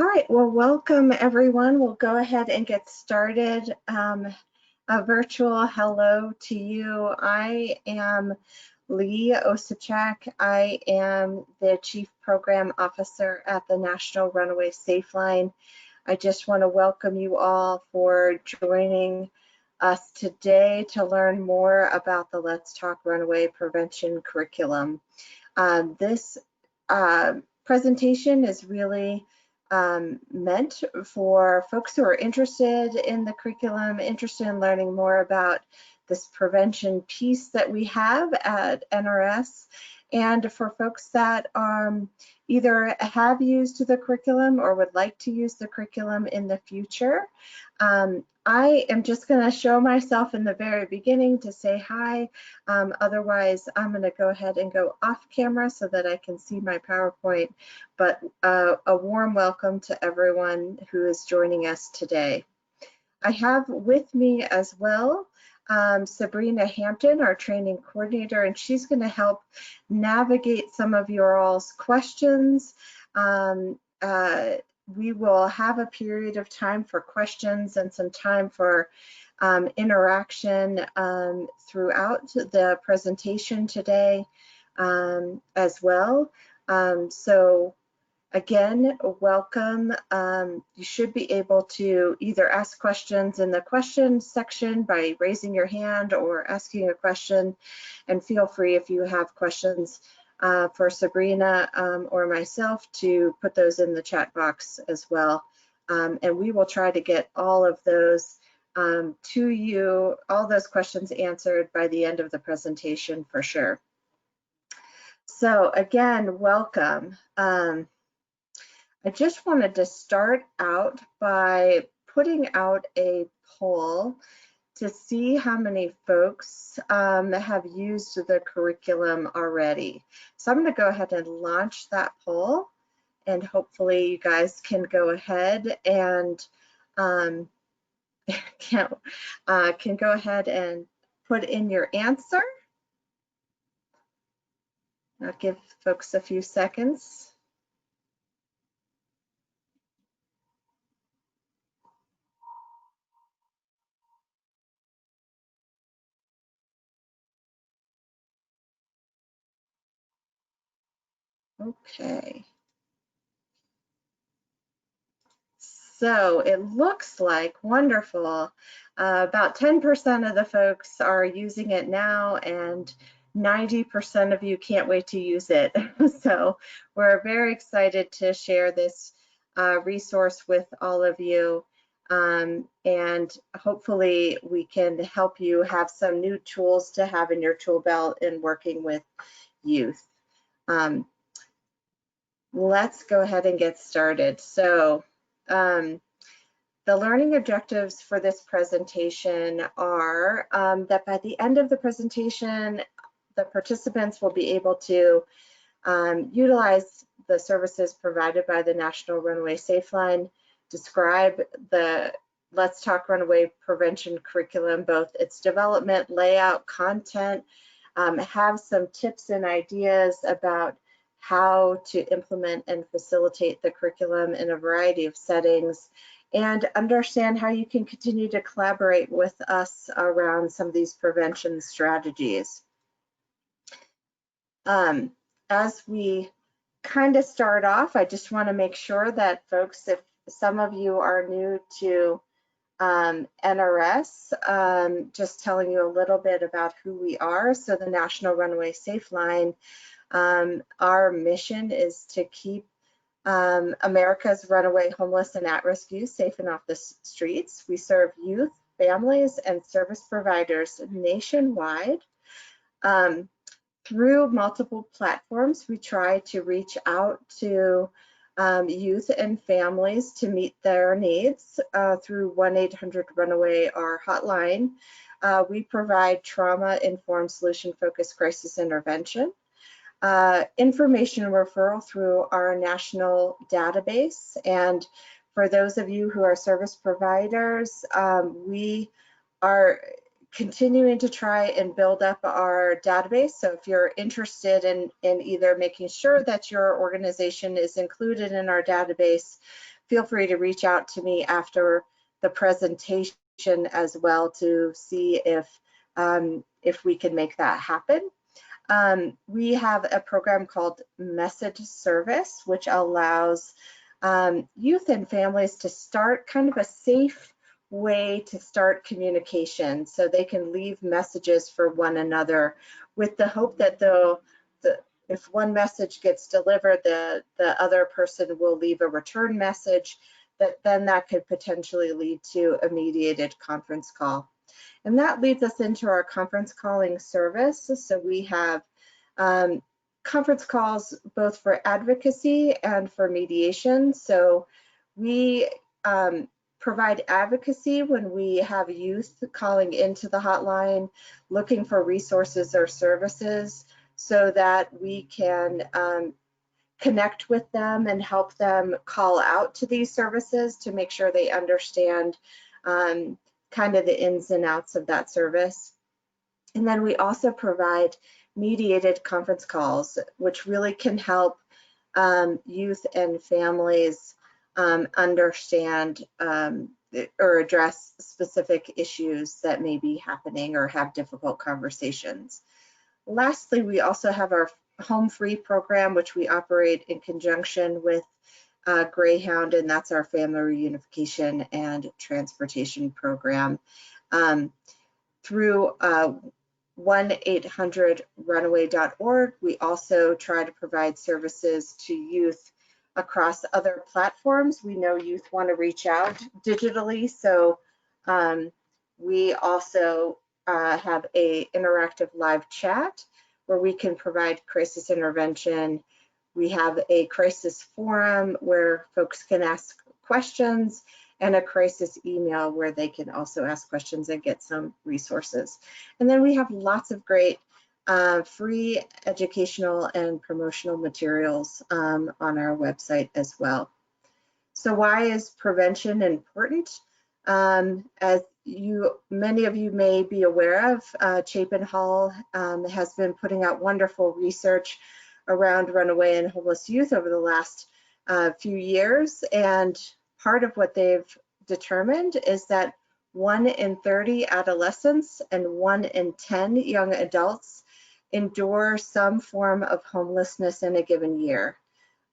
All right, well, welcome everyone. We'll go ahead and get started. A virtual hello to you. I am Lee Osachek. I am the Chief Program Officer at the National Runaway Safe Line. I just want to welcome you all for joining us today to learn more about the Let's Talk Runaway Prevention curriculum. This presentation is really meant for folks who are interested in the curriculum, interested in learning more about this prevention piece that we have at NRS, and for folks that either have used the curriculum or would like to use the curriculum in the future. I am just going to show myself in the very beginning to say hi. Otherwise, I'm going to go ahead and go off camera so that I can see my PowerPoint. But a warm welcome to everyone who is joining us today. I have with me as well Sabrina Hampton, our training coordinator, and she's going to help navigate some of your all's questions. We will have a period of time for questions and some time for interaction throughout the presentation today as well. So again, welcome. You should be able to either ask questions in the question section by raising your hand or asking a question, and feel free if you have questions for Sabrina or myself to put those in the chat box as well. And we will try to get all of those to you, all those questions answered by the end of the presentation for sure. So again, welcome. I just wanted to start out by putting out a poll to see how many folks have used the curriculum already. So I'm going to go ahead and launch that poll, and hopefully you guys can go ahead and can go ahead and put in your answer. I'll give folks a few seconds. Okay. So it looks like wonderful. About 10% of the folks are using it now, and 90% of you can't wait to use it. So we're very excited to share this resource with all of you. And hopefully we can help you have some new tools to have in your tool belt in working with youth. Let's go ahead and get started. So the learning objectives for this presentation are that by the end of the presentation, the participants will be able to utilize the services provided by the National Runaway Safe Line, describe the Let's Talk Runaway Prevention curriculum, both its development, layout, content, have some tips and ideas about how to implement and facilitate the curriculum in a variety of settings, and understand how you can continue to collaborate with us around some of these prevention strategies. As we kind of start off, I just want to make sure that folks, if some of you are new to NRS, just telling you a little bit about who we are. So the National Runaway Safe Line, our mission is to keep America's runaway, homeless, and at-risk youth safe and off the streets. We serve youth, families, and service providers nationwide. Through multiple platforms, we try to reach out to youth and families to meet their needs through 1-800-RUNAWAY, our hotline. We provide trauma-informed, solution-focused crisis intervention. Information referral through our national database. And for those of you who are service providers, we are continuing to try and build up our database. So if you're interested in either making sure that your organization is included in our database, feel free to reach out to me after the presentation as well to see if we can make that happen. We have a program called Message Service, which allows youth and families to start kind of a safe way to start communication, so they can leave messages for one another with the hope that if one message gets delivered, the other person will leave a return message, that could potentially lead to a mediated conference call. And that leads us into our conference calling service. So we have conference calls both for advocacy and for mediation. So we provide advocacy when we have youth calling into the hotline looking for resources or services, so that we can connect with them and help them call out to these services to make sure they understand kind of the ins and outs of that service. And then we also provide mediated conference calls, which really can help youth and families understand or address specific issues that may be happening or have difficult conversations. Lastly, we also have our Home Free program, which we operate in conjunction with Greyhound, and that's our family reunification and transportation program. Through 1-800-runaway.org, we also try to provide services to youth across other platforms. We know youth want to reach out digitally, so we also have an interactive live chat where we can provide crisis intervention. We have a crisis forum where folks can ask questions, and a crisis email where they can also ask questions and get some resources. And then we have lots of great free educational and promotional materials on our website as well. So why is prevention important? As many of you may be aware of, Chapin Hall has been putting out wonderful research around runaway and homeless youth over the last few years, and part of what they've determined is that 1 in 30 adolescents and 1 in 10 young adults endure some form of homelessness in a given year.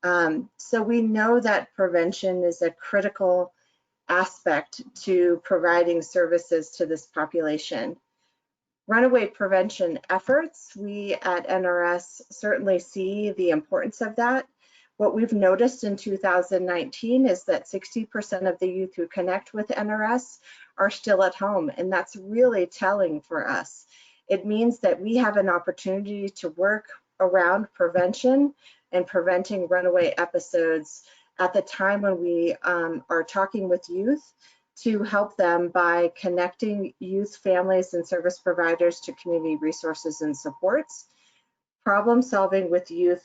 So we know that prevention is a critical aspect to providing services to this population. Runaway prevention efforts, we at NRS certainly see the importance of that. What we've noticed in 2019 is that 60% of the youth who connect with NRS are still at home, and that's really telling for us. It means that we have an opportunity to work around prevention and preventing runaway episodes at the time when we are talking with youth, to help them by connecting youth, families, and service providers to community resources and supports, problem solving with youth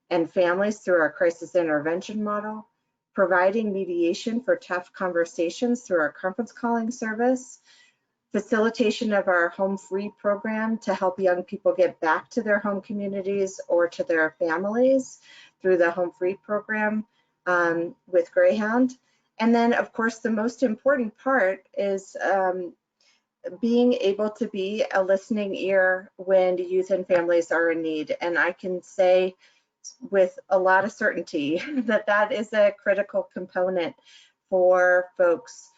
and families through our crisis intervention model, providing mediation for tough conversations through our conference calling service, facilitation of our Home Free program to help young people get back to their home communities or to their families through the Home Free program with Greyhound. And then, of course, the most important part is being able to be a listening ear when youth and families are in need. And I can say with a lot of certainty that that is a critical component for folks,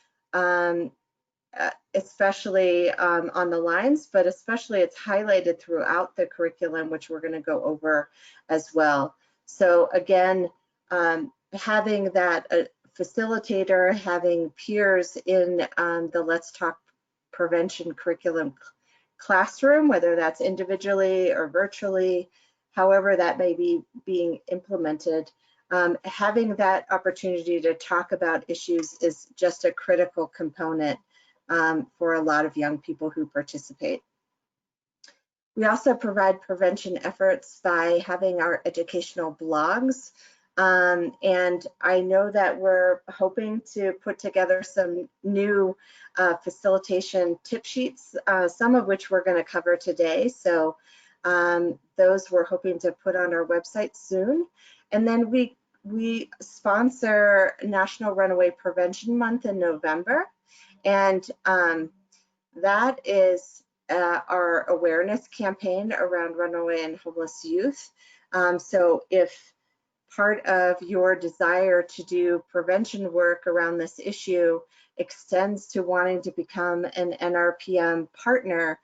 especially on the lines, but especially it's highlighted throughout the curriculum, which we're going to go over as well. So again, having that facilitator, having peers in the Let's Talk Prevention curriculum classroom, whether that's individually or virtually, however that may be being implemented, having that opportunity to talk about issues is just a critical component for a lot of young people who participate. We also provide prevention efforts by having our educational blogs. And I know that we're hoping to put together some new facilitation tip sheets, some of which we're going to cover today. So those we're hoping to put on our website soon. And then we we sponsor National Runaway Prevention Month in November, and that is our awareness campaign around runaway and homeless youth. So if part of your desire to do prevention work around this issue extends to wanting to become an NRPM partner,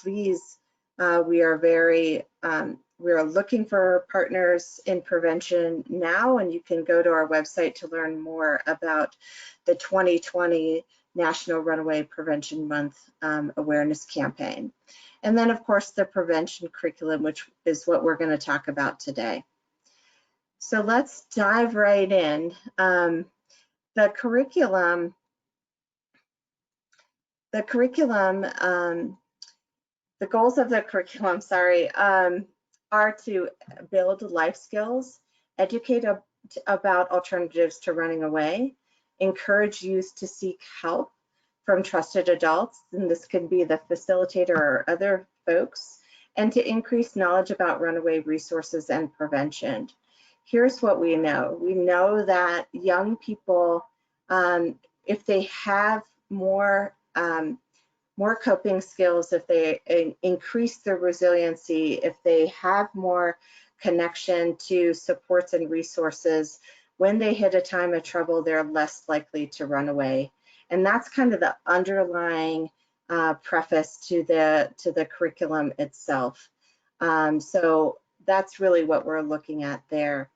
please, we are looking for partners in prevention now, and you can go to our website to learn more about the 2020 National Runaway Prevention Month awareness campaign. And then, of course, the prevention curriculum, which is what we're going to talk about today. So let's dive right in. The curriculum, the goals of the curriculum, are to build life skills, educate about alternatives to running away, encourage youth to seek help from trusted adults, and this can be the facilitator or other folks, and to increase knowledge about runaway resources and prevention. Here's what we know. We know that young people, if they have more coping skills, if they increase their resiliency, if they have more connection to supports and resources, when they hit a time of trouble, they're less likely to run away. And that's kind of the underlying preface to the curriculum itself. So that's really what we're looking at there.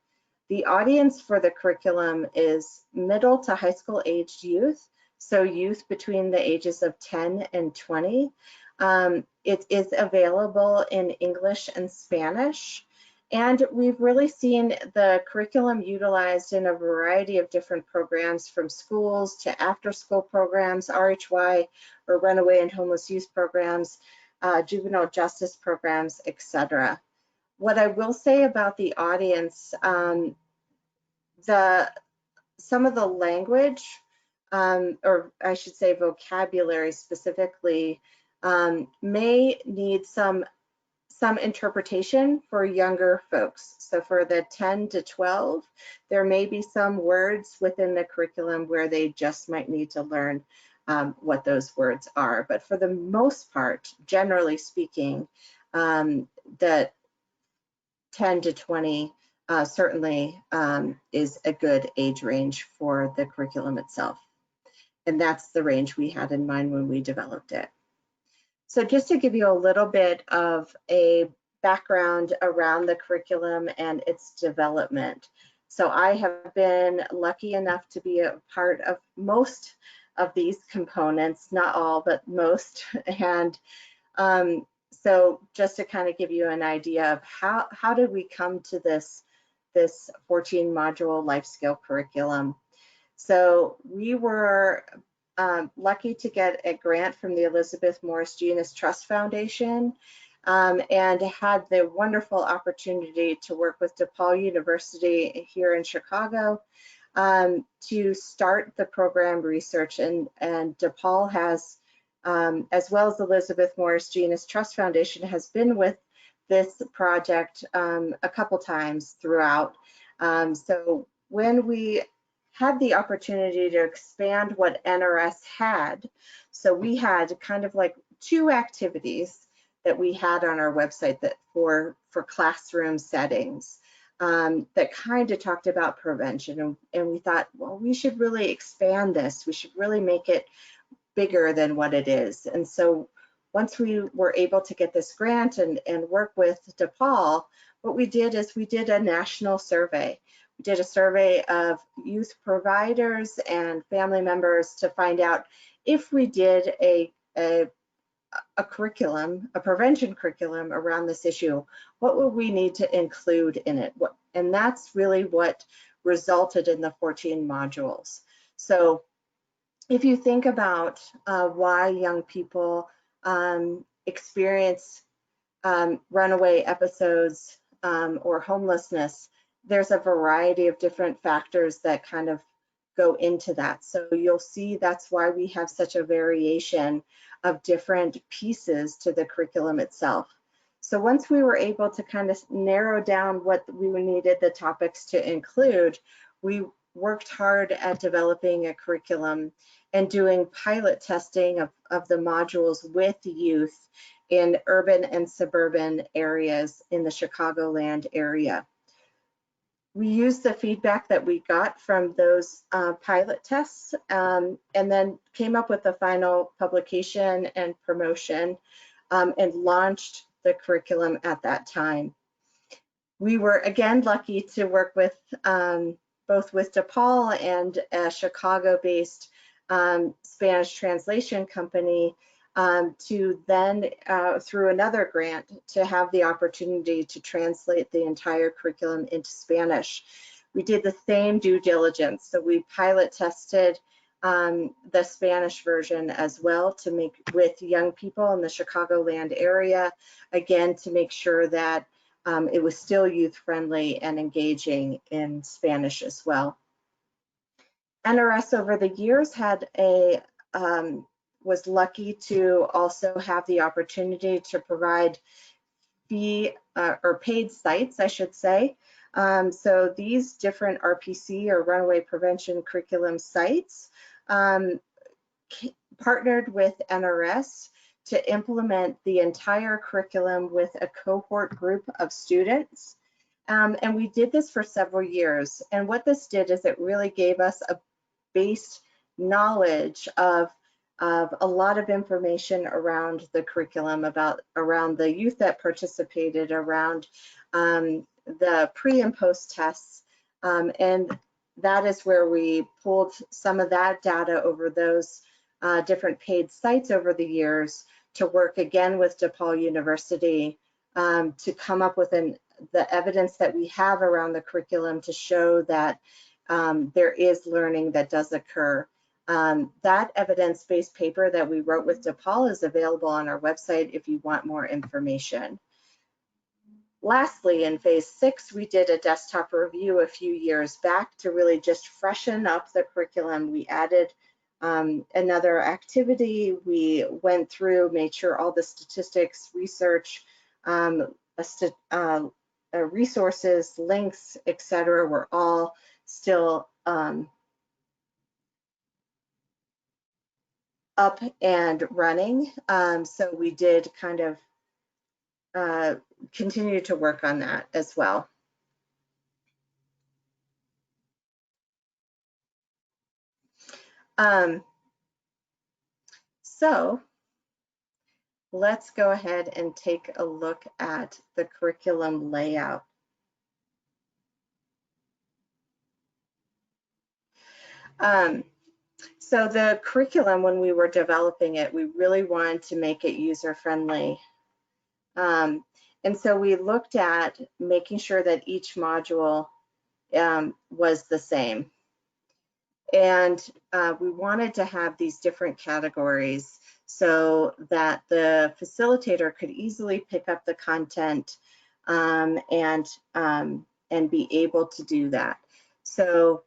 The audience for the curriculum is middle to high school aged youth, so youth between the ages of 10 and 20. It is available in English and Spanish, and we've really seen the curriculum utilized in a variety of different programs, from schools to after-school programs, RHY or runaway and homeless youth programs, juvenile justice programs, etc. What I will say about the audience, some of the language, or I should say vocabulary specifically, may need some interpretation for younger folks. So for the 10 to 12, there may be some words within the curriculum where they just might need to learn what those words are. But for the most part, generally speaking, the 10 to 20 certainly is a good age range for the curriculum itself. And that's the range we had in mind when we developed it. So just to give you a little bit of a background around the curriculum and its development. So I have been lucky enough to be a part of most of these components, not all, but most. And so just to kind of give you an idea of how did we come to this 14 module life skill curriculum. So we were lucky to get a grant from the Elizabeth Morris Genus Trust Foundation, and had the wonderful opportunity to work with DePaul University here in Chicago to start the program research. And DePaul has, as well as the Elizabeth Morris Genus Trust Foundation, has been with this project a couple times throughout. So when we had the opportunity to expand what NRS had, so we had kind of like 2 activities that we had on our website that for classroom settings that kind of talked about prevention, and we thought, well, we should really expand this. We should really make it bigger than what it is. And so once we were able to get this grant and work with DePaul, what we did is we did a national survey. We did a survey of youth providers and family members to find out if we did a curriculum, a prevention curriculum around this issue, what would we need to include in it? And that's really what resulted in the 14 modules. So if you think about why young people experience runaway episodes or homelessness, there's a variety of different factors that kind of go into that. So you'll see that's why we have such a variation of different pieces to the curriculum itself. So once we were able to kind of narrow down what we needed the topics to include, we worked hard at developing a curriculum and doing pilot testing of the modules with youth in urban and suburban areas in the Chicagoland area. We used the feedback that we got from those pilot tests and then came up with the final publication and promotion and launched the curriculum at that time. We were again lucky to work with both with DePaul and a Chicago-based Spanish translation company to then, through another grant, to have the opportunity to translate the entire curriculum into Spanish. We did the same due diligence. So we pilot tested the Spanish version as well to make with young people in the Chicagoland area, again, to make sure that it was still youth-friendly and engaging in Spanish as well. NRS over the years had a was lucky to also have the opportunity to provide fee or paid sites, I should say. So these different RPC or Runaway Prevention Curriculum sites partnered with NRS to implement the entire curriculum with a cohort group of students. And we did this for several years. And what this did is it really gave us a base knowledge of a lot of information around the curriculum, around the youth that participated, around the pre and post tests. And that is where we pulled some of that data over those different paid sites over the years to work again with DePaul University to come up with the evidence that we have around the curriculum to show that there is learning that does occur. That evidence-based paper that we wrote with DePaul is available on our website if you want more information. Lastly, in phase 6, we did a desktop review a few years back to really just freshen up the curriculum. We added another activity. We went through, made sure all the statistics, research, resources, links, etc., were all still up and running. So we did kind of continue to work on that as well. So let's go ahead and take a look at the curriculum layout. So the curriculum, when we were developing it, we really wanted to make it user-friendly. And so we looked at making sure that each module was the same. And we wanted to have these different categories so that the facilitator could easily pick up the content and be able to do that. So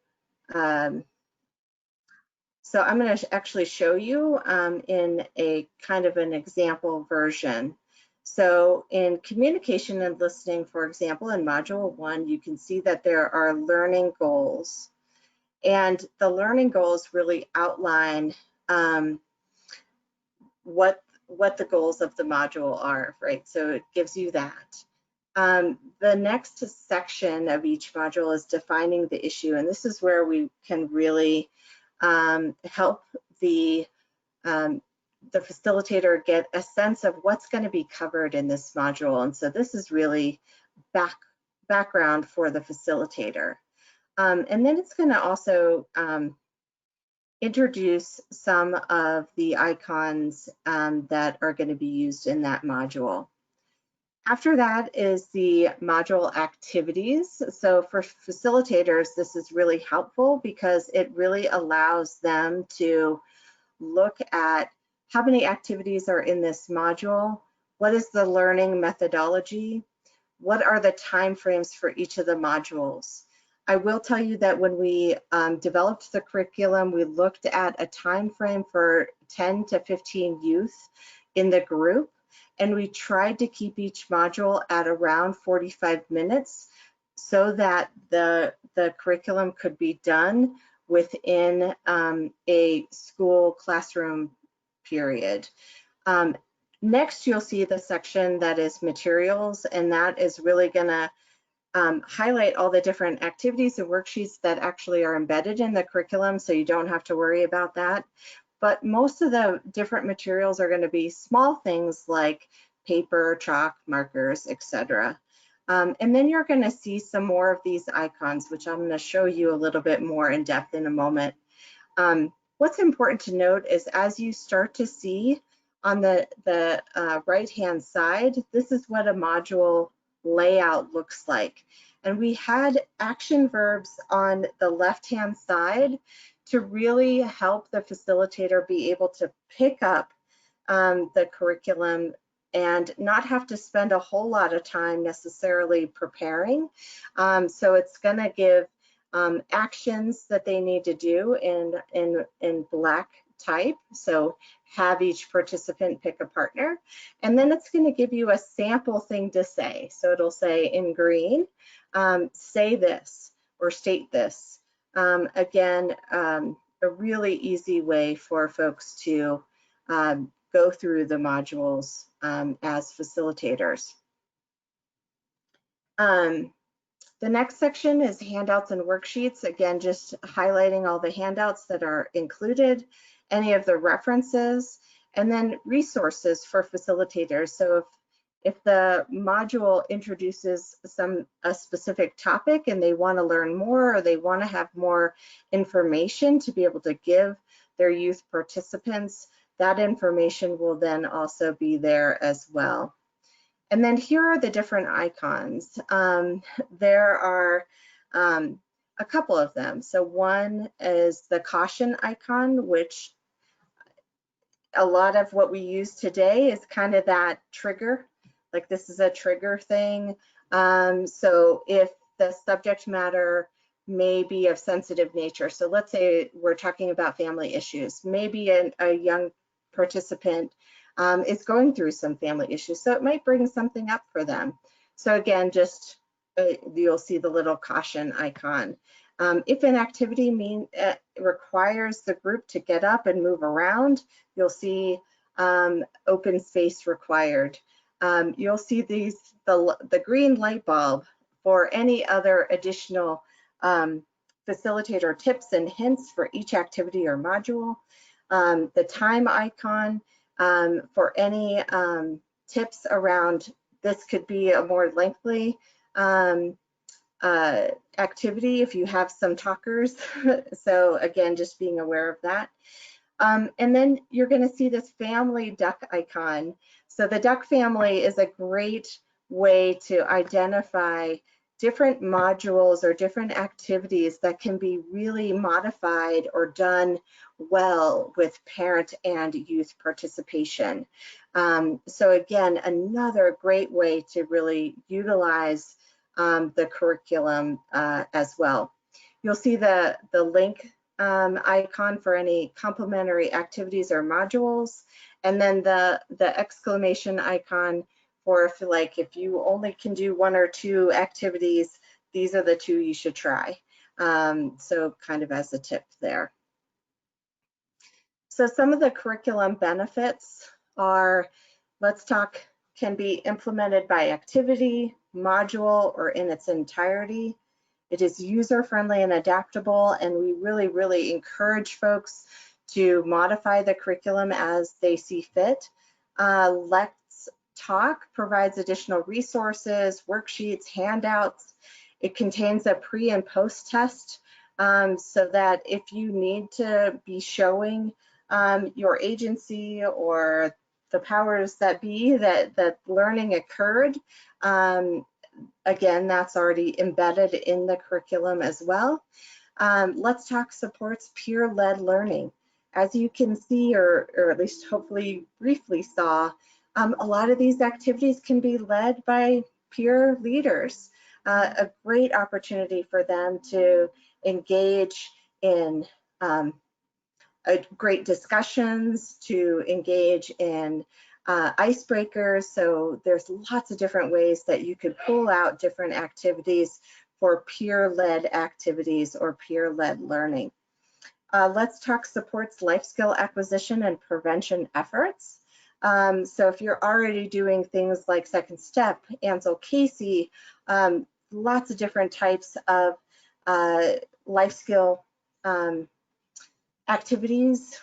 so I'm going to actually show you in a kind of an example version. So in communication and listening, for example, in module 1, you can see that there are learning goals. And the learning goals really outline what the goals of the module are, right? So it gives you that. The next section of each module is defining the issue. And this is where we can really help the facilitator get a sense of what's going to be covered in this module. And so this is really background for the facilitator. And then it's going to also introduce some of the icons that are going to be used in that module. After that is the module activities. So for facilitators, this is really helpful because it really allows them to look at how many activities are in this module, what is the learning methodology, what are the timeframes for each of the modules. I will tell you that when we developed the curriculum, we looked at a time frame for 10 to 15 youth in the group. and we tried to keep each module at around 45 minutes so that the curriculum could be done within a school classroom period. Next, you'll see the section that is materials, and that is really going to highlight all the different activities and worksheets that actually are embedded in the curriculum, so you don't have to worry about that. But most of the different materials are going to be small things like paper, chalk, markers, etc. And then you're going to see some more of these icons, which I'm going to show you a little bit more in depth in a moment. What's important to note is as you start to see on the right-hand side, this is what a module layout looks like. And we had action verbs on the left-hand side to really help the facilitator be able to pick up the curriculum and not have to spend a whole lot of time necessarily preparing. So it's going to give actions that they need to do in black type. So have each participant pick a partner, and then it's going to give you a sample thing to say. So it'll say in green, say this or state this. Again, a really easy way for folks to go through the modules as facilitators. The next section is handouts and worksheets. Again, just highlighting all the handouts that are included, any of the references, and then resources for facilitators. So if the module introduces a specific topic and they want to learn more, or they want to have more information to be able to give their youth participants, that information will then also be there as well. And then here are the different icons. There are a couple of them. So one is the caution icon, which a lot of what we use today is kind of that trigger, like this is a trigger thing. So if the subject matter may be of sensitive nature, so let's say we're talking about family issues, maybe a young participant is going through some family issues, so it might bring something up for them. So again, just you'll see the little caution icon. If an activity requires the group to get up and move around, you'll see open space required. You'll see the green light bulb for any other additional facilitator tips and hints for each activity or module. The time icon for any tips around this could be a more lengthy activity if you have some talkers. So again, just being aware of that. And then you're going to see this family duck icon. So the duck family is a great way to identify different modules or different activities that can be really modified or done well with parent and youth participation. So again, another great way to really utilize the curriculum as well. You'll see the link icon for any complementary activities or modules, and then the exclamation icon for if you only can do one or two activities, these are the two you should try. So kind of as a tip there. So some of the curriculum benefits are, Let's Talk can be implemented by activity, module, or in its entirety. It is user-friendly and adaptable, and we really, really encourage folks to modify the curriculum as they see fit. Let's Talk provides additional resources, worksheets, handouts. It contains a pre and post test so that if you need to be showing your agency or the powers that be that learning occurred, again, that's already embedded in the curriculum as well. Let's Talk supports peer-led learning. As you can see, or at least hopefully briefly saw, a lot of these activities can be led by peer leaders. A great opportunity for them to engage in great discussions, to engage in icebreakers. So there's lots of different ways that you could pull out different activities for peer-led activities or peer-led learning. Let's Talk supports life skill acquisition and prevention efforts. So if you're already doing things like Second Step, Ansel Casey, lots of different types of life skill activities,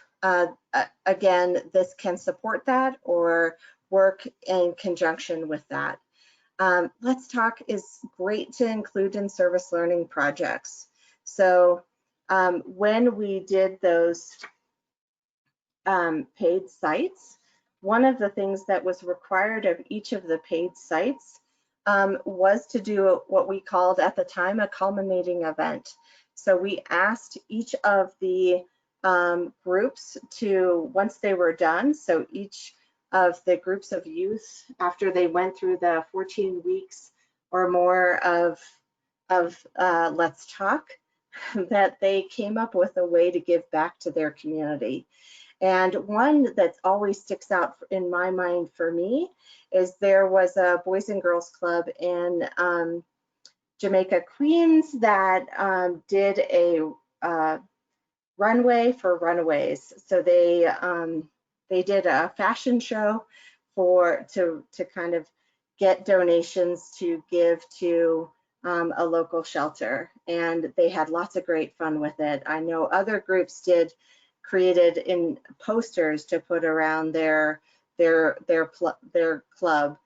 again, this can support that or work in conjunction with that. Let's Talk is great to include in service learning projects. So when we did those paid sites, one of the things that was required of each of the paid sites was to do what we called at the time a culminating event. So we asked each of the groups to, once they were done, so each of the groups of youth, after they went through the 14 weeks or more of Let's Talk, that they came up with a way to give back to their community. And one that always sticks out in my mind for me is there was a Boys and Girls Club in Jamaica, Queens that did a runway for runaways. So they did a fashion show to kind of get donations to give to a local shelter, and they had lots of great fun with it. I know other groups created in posters to put around their club.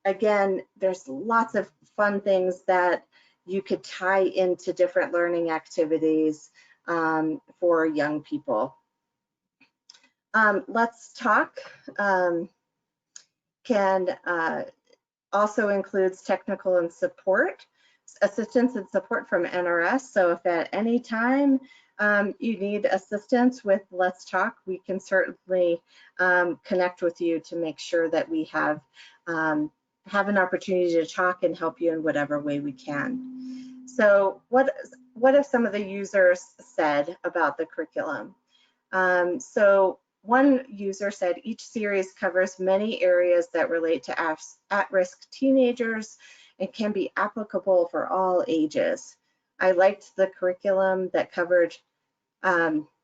Again, there's lots of fun things that you could tie into different learning activities for young people. Let's Talk can also includes technical and assistance and support from NRS. So if at any time you need assistance with Let's Talk, we can certainly connect with you to make sure that we have an opportunity to talk and help you in whatever way we can. So what have some of the users said about the curriculum? So one user said each series covers many areas that relate to at-risk teenagers and can be applicable for all ages. I liked the curriculum that covered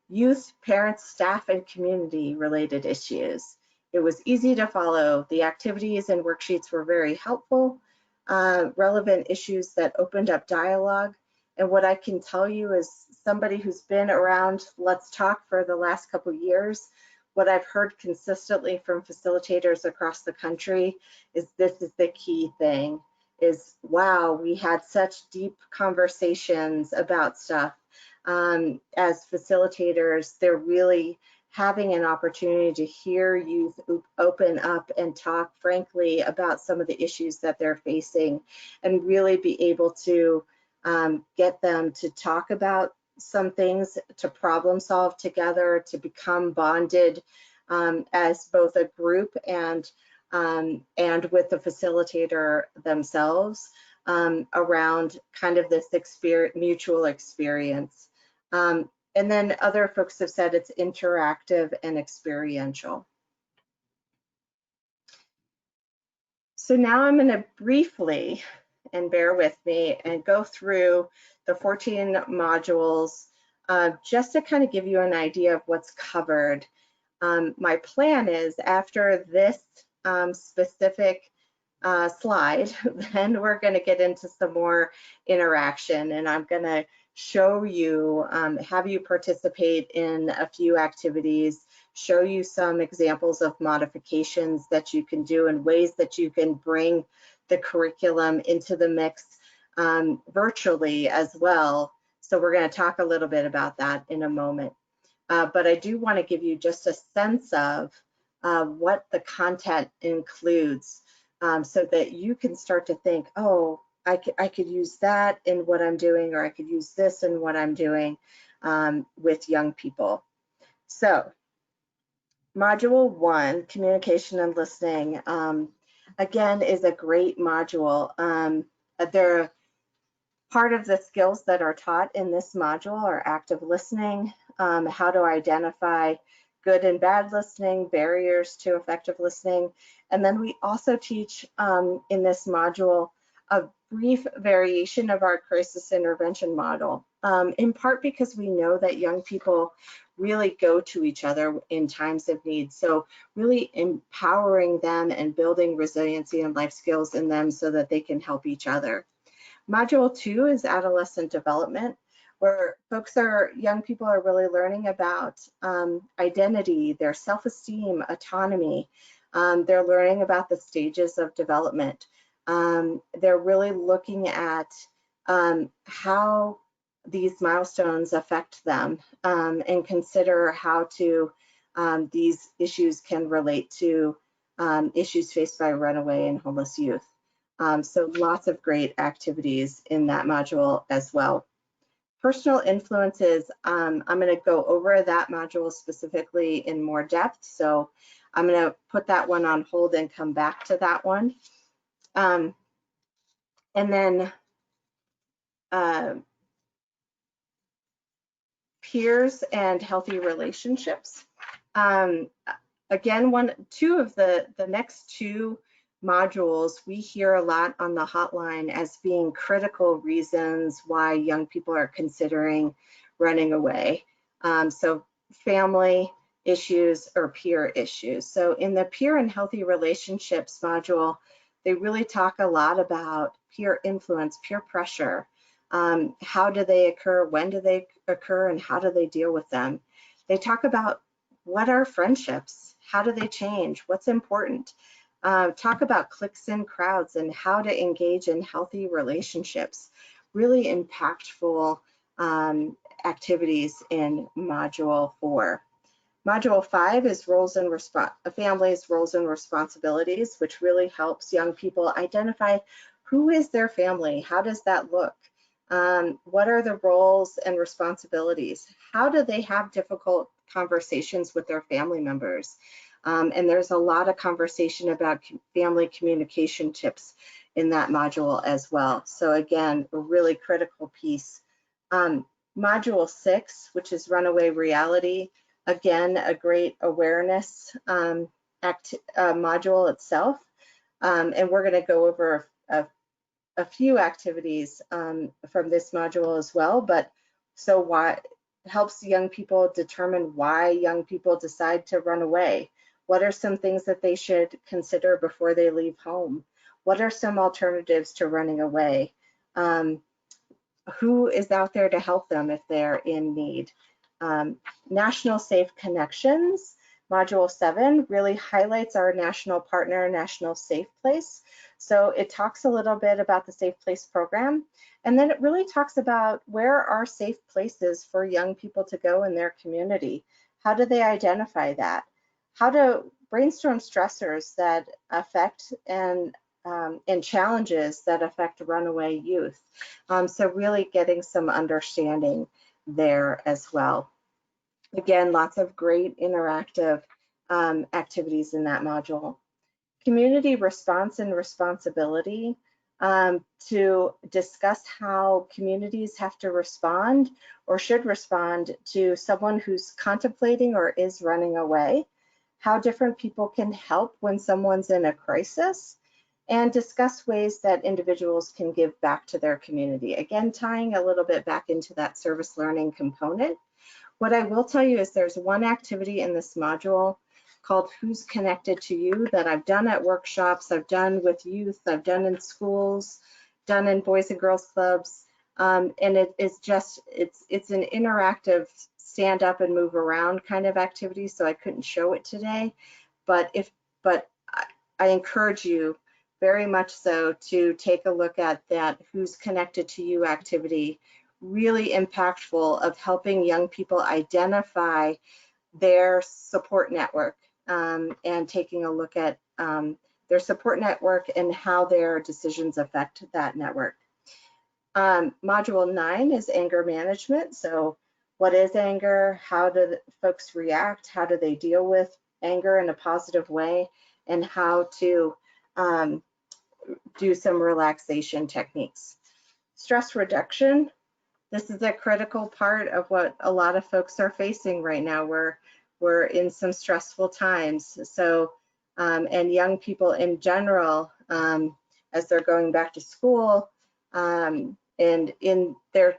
youth, parents, staff, and community-related issues. It was easy to follow. The activities and worksheets were very helpful, relevant issues that opened up dialogue. And what I can tell you is somebody who's been around Let's Talk for the last couple of years, what I've heard consistently from facilitators across the country is this is the key thing, is wow, we had such deep conversations about stuff. As facilitators, they're really having an opportunity to hear youth open up and talk frankly about some of the issues that they're facing and really be able to get them to talk about some things, to problem solve together, to become bonded as both a group and with the facilitator themselves around kind of this mutual experience. And then other folks have said it's interactive and experiential. So now I'm going to briefly, and bear with me, and go through the 14 modules just to kind of give you an idea of what's covered. My plan is after this specific slide, then we're going to get into some more interaction, and I'm going to show you, have you participate in a few activities, show you some examples of modifications that you can do and ways that you can bring the curriculum into the mix virtually as well. So we're going to talk a little bit about that in a moment. But I do want to give you just a sense of what the content includes so that you can start to think, oh, I could use that in what I'm doing, or I could use this in what I'm doing with young people. So Module 1, Communication and Listening, again, is a great module. Part of the skills that are taught in this module are active listening, how to identify good and bad listening, barriers to effective listening. And then we also teach in this module a brief variation of our crisis intervention model, in part because we know that young people really go to each other in times of need. So really empowering them and building resiliency and life skills in them so that they can help each other. Module 2 is adolescent development, where young people are really learning about identity, their self-esteem, autonomy. They're learning about the stages of development. They're really looking at how these milestones affect them and consider how these issues can relate to issues faced by runaway and homeless youth. So lots of great activities in that module as well. Personal influences, I'm going to go over that module specifically in more depth. So I'm going to put that one on hold and come back to that one. And then peers and healthy relationships. Again, two of the next two modules we hear a lot on the hotline as being critical reasons why young people are considering running away. So family issues or peer issues. So in the peer and healthy relationships module, they really talk a lot about peer influence, peer pressure. How do they occur, when do they occur, and how do they deal with them? They talk about what are friendships, how do they change, what's important. Talk about cliques and crowds and how to engage in healthy relationships. Really impactful activities in Module 4. Module 5 is families' roles and responsibilities, which really helps young people identify who is their family, how does that look, what are the roles and responsibilities, how do they have difficult conversations with their family members. And there's a lot of conversation about family communication tips in that module as well. So again, a really critical piece. Module 6, which is Runaway Reality, again, a great awareness module itself. And we're going to go over a few activities from this module as well, but so why helps young people determine why young people decide to run away. What are some things that they should consider before they leave home? What are some alternatives to running away? Who is out there to help them if they're in need? National Safe Connections, Module 7 really highlights our national partner, National Safe Place. So it talks a little bit about the Safe Place program, and then it really talks about where are safe places for young people to go in their community. How do they identify that? How to brainstorm stressors that affect and challenges that affect runaway youth. So really getting some understanding there as well. Again, lots of great interactive activities in that module. Community response and responsibility, to discuss how communities have to respond or should respond to someone who's contemplating or is running away, how different people can help when someone's in a crisis, and discuss ways that individuals can give back to their community. Again, tying a little bit back into that service learning component. What I will tell you is there's one activity in this module called Who's Connected to You that I've done at workshops, I've done with youth, I've done in schools, done in Boys and Girls Clubs, and it's an interactive stand up and move around kind of activity, so I couldn't show it today, but I encourage you very much so to take a look at that Who's Connected to You activity. Really impactful of helping young people identify their support network and taking a look at their support network and how their decisions affect that network. Module 9 is anger management. So what is anger? How do folks react? How do they deal with anger in a positive way? And how to do some relaxation techniques. Stress reduction. This is a critical part of what a lot of folks are facing right now. We're we're in some stressful times. So, and young people in general, as they're going back to school, and in their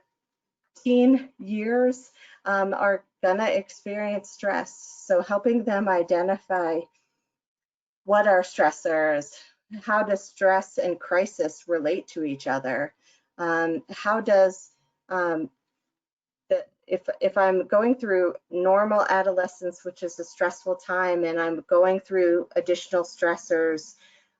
teen years, are gonna experience stress. So helping them identify what are stressors, how does stress and crisis relate to each other? How does, if I'm going through normal adolescence, which is a stressful time, and I'm going through additional stressors,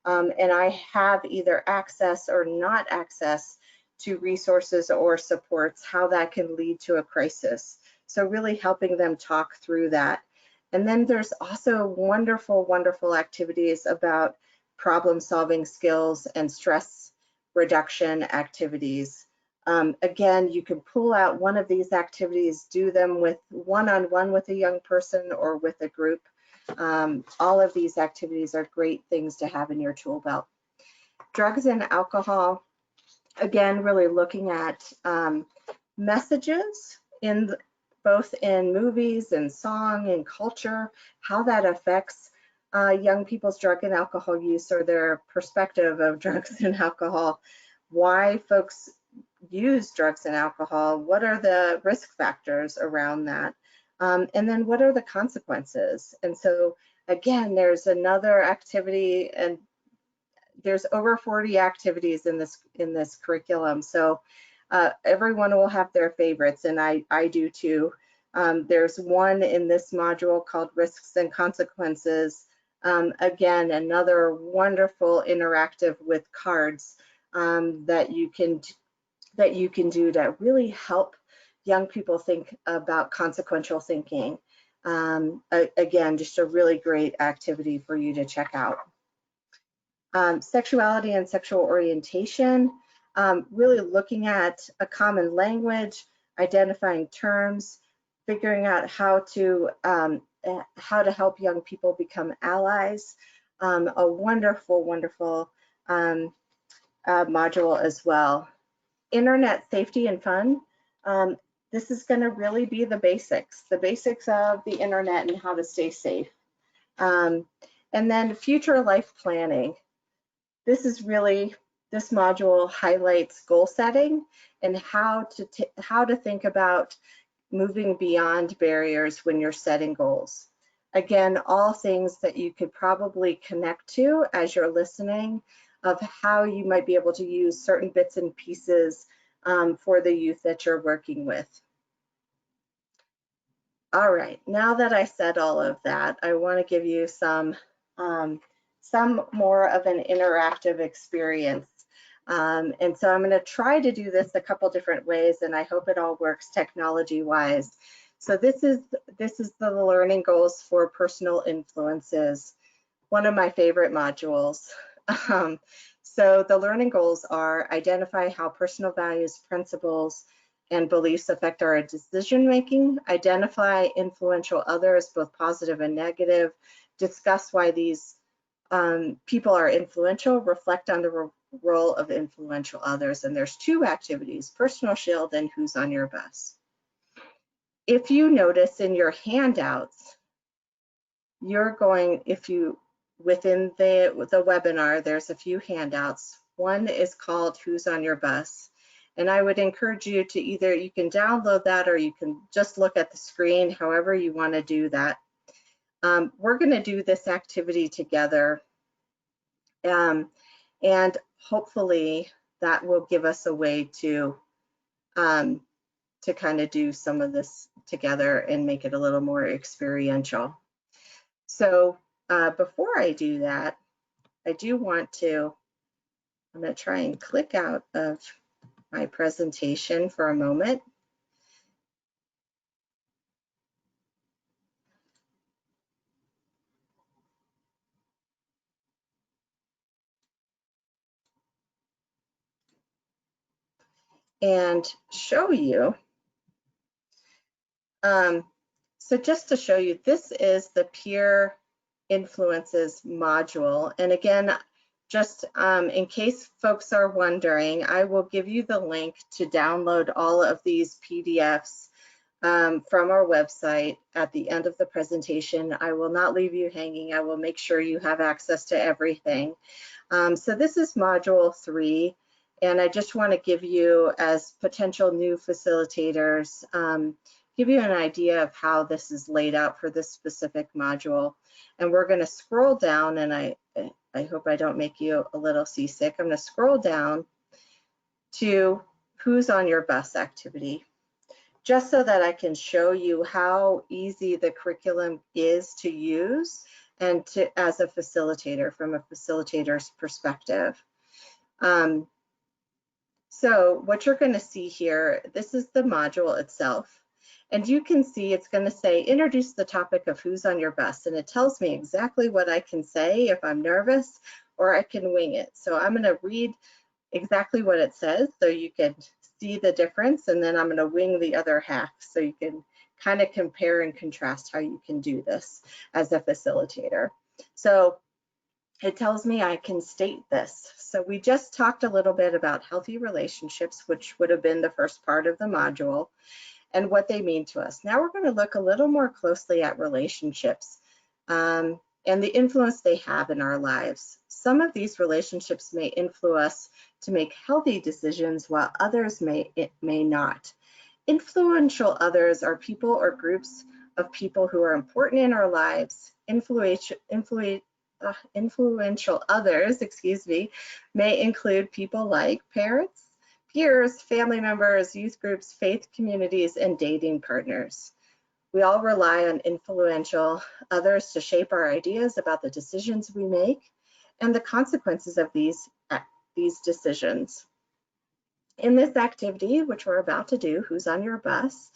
and I have either access or not access to resources or supports, how that can lead to a crisis. So really helping them talk through that. And then there's also wonderful, wonderful activities about problem solving skills and stress reduction activities. Again, you can pull out one of these activities, do them with one-on-one with a young person or with a group. All of these activities are great things to have in your tool belt. Drugs and alcohol, again, really looking at messages in both in movies and song and culture, how that affects young people's drug and alcohol use or their perspective of drugs and alcohol, why folks use drugs and alcohol, what are the risk factors around that, and then what are the consequences. And so again, there's another activity, and there's over 40 activities in this curriculum. So everyone will have their favorites, and I do too. There's one in this module called Risks and Consequences. Again, another wonderful interactive with cards that you can do to really help young people think about consequential thinking. Again, just a really great activity for you to check out. Sexuality and sexual orientation, really looking at a common language, identifying terms, figuring out how to help young people become allies. A wonderful, wonderful module as well. Internet safety and fun. This is going to really be the basics of the internet and how to stay safe. And then future life planning. This module highlights goal setting and how to think about moving beyond barriers when you're setting goals. Again, all things that you could probably connect to as you're listening of how you might be able to use certain bits and pieces for the youth that you're working with. All right, now that I said all of that, I want to give you some more of an interactive experience. And so I'm going to try to do this a couple different ways, and I hope it all works technology-wise. So this is the learning goals for personal influences, one of my favorite modules. So the learning goals are identify how personal values, principles, and beliefs affect our decision making, identify influential others, both positive and negative, discuss why these people are influential, reflect on the role of influential others. And there's two activities, personal shield and who's on your bus. If you notice in your handouts, within the webinar, there's a few handouts. One is called Who's on Your Bus? And I would encourage you to you can download that or you can just look at the screen, however you want to do that. We're going to do this activity together. And hopefully that will give us a way to kind of do some of this together and make it a little more experiential. So before I do that, I'm going to try and click out of my presentation for a moment. And show you. So just to show you, this is the peer influences module. And again, just in case folks are wondering, I will give you the link to download all of these PDFs from our website at the end of the presentation. I will not leave you hanging. I will make sure you have access to everything. So this is module 3, and I just want to give you, as potential new facilitators, give you an idea of how this is laid out for this specific module. And we're going to scroll down, and I hope I don't make you a little seasick. I'm going to scroll down to who's on your bus activity, just so that I can show you how easy the curriculum is to use and to, as a facilitator, from a facilitator's perspective. So what you're going to see here, this is the module itself. And you can see it's going to say, introduce the topic of who's on your bus. And it tells me exactly what I can say if I'm nervous, or I can wing it. So I'm going to read exactly what it says so you can see the difference. And then I'm going to wing the other half so you can kind of compare and contrast how you can do this as a facilitator. So it tells me I can state this. So we just talked a little bit about healthy relationships, which would have been the first part of the module, and what they mean to us. Now we're going to look a little more closely at relationships and the influence they have in our lives. Some of these relationships may influence us to make healthy decisions, while others may not. Influential others are people or groups of people who are important in our lives. Influential others, may include people like parents, peers, family members, youth groups, faith communities, and dating partners. We all rely on influential others to shape our ideas about the decisions we make and the consequences of these decisions. In this activity, which we're about to do, Who's on Your Bus,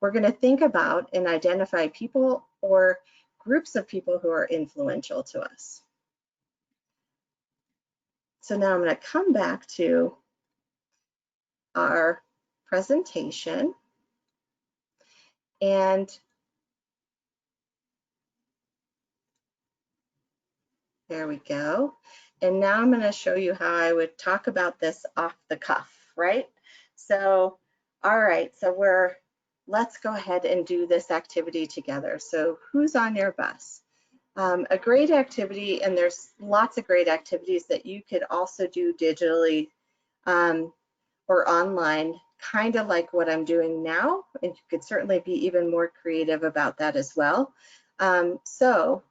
we're going to think about and identify people or groups of people who are influential to us. So now I'm going to come back to our presentation, and there we go. And now I'm going to show you how I would talk about this off the cuff, right? So, all right, so let's go ahead and do this activity together. So who's on your bus? A great activity, and there's lots of great activities that you could also do digitally or online, kind of like what I'm doing now, and you could certainly be even more creative about that as well. So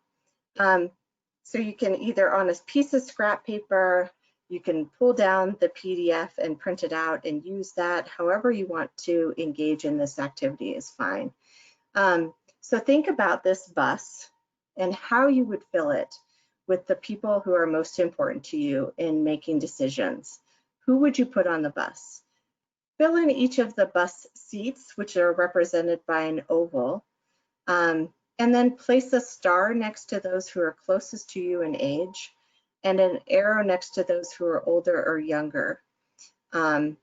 you can either, on a piece of scrap paper, you can pull down the PDF and print it out and use that. However you want to engage in this activity is fine. So think about this bus and how you would fill it with the people who are most important to you in making decisions. Who would you put on the bus? Fill in each of the bus seats, which are represented by an oval, and then place a star next to those who are closest to you in age, and an arrow next to those who are older or younger in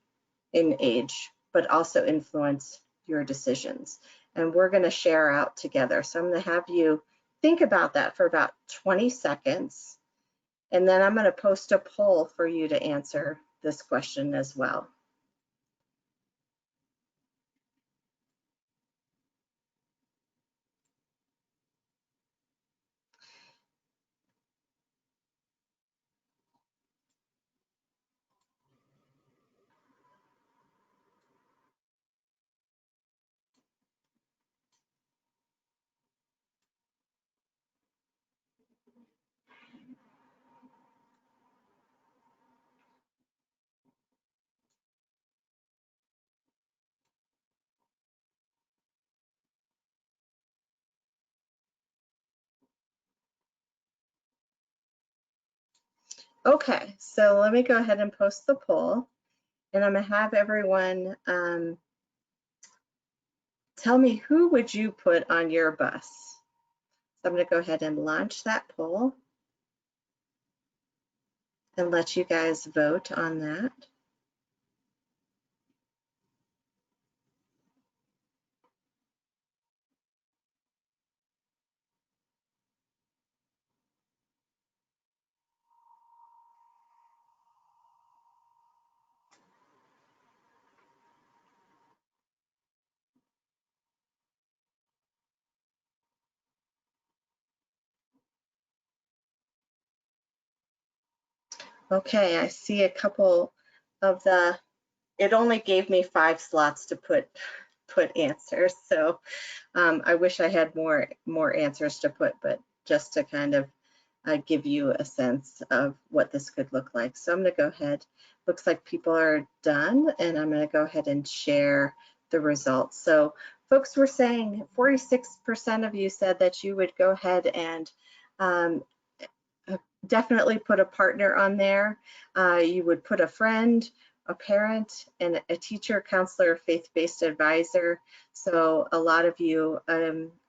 age, but also influence your decisions. And we're going to share out together. So I'm going to have you think about that for about 20 seconds. And then I'm going to post a poll for you to answer this question as well. Okay, so let me go ahead and post the poll, and I'm going to have everyone tell me, who would you put on your bus? So I'm going to go ahead and launch that poll and let you guys vote on that. Okay, I see a couple of the, it only gave me 5 slots to put answers, so I wish I had more answers to put, but just to kind of give you a sense of what this could look like. So I'm going to go ahead. Looks like people are done, and I'm going to go ahead and share the results. So folks were saying 46% of you said that you would go ahead and definitely put a partner on there. You would put a friend, a parent, and a teacher, counselor, faith-based advisor. So a lot of you,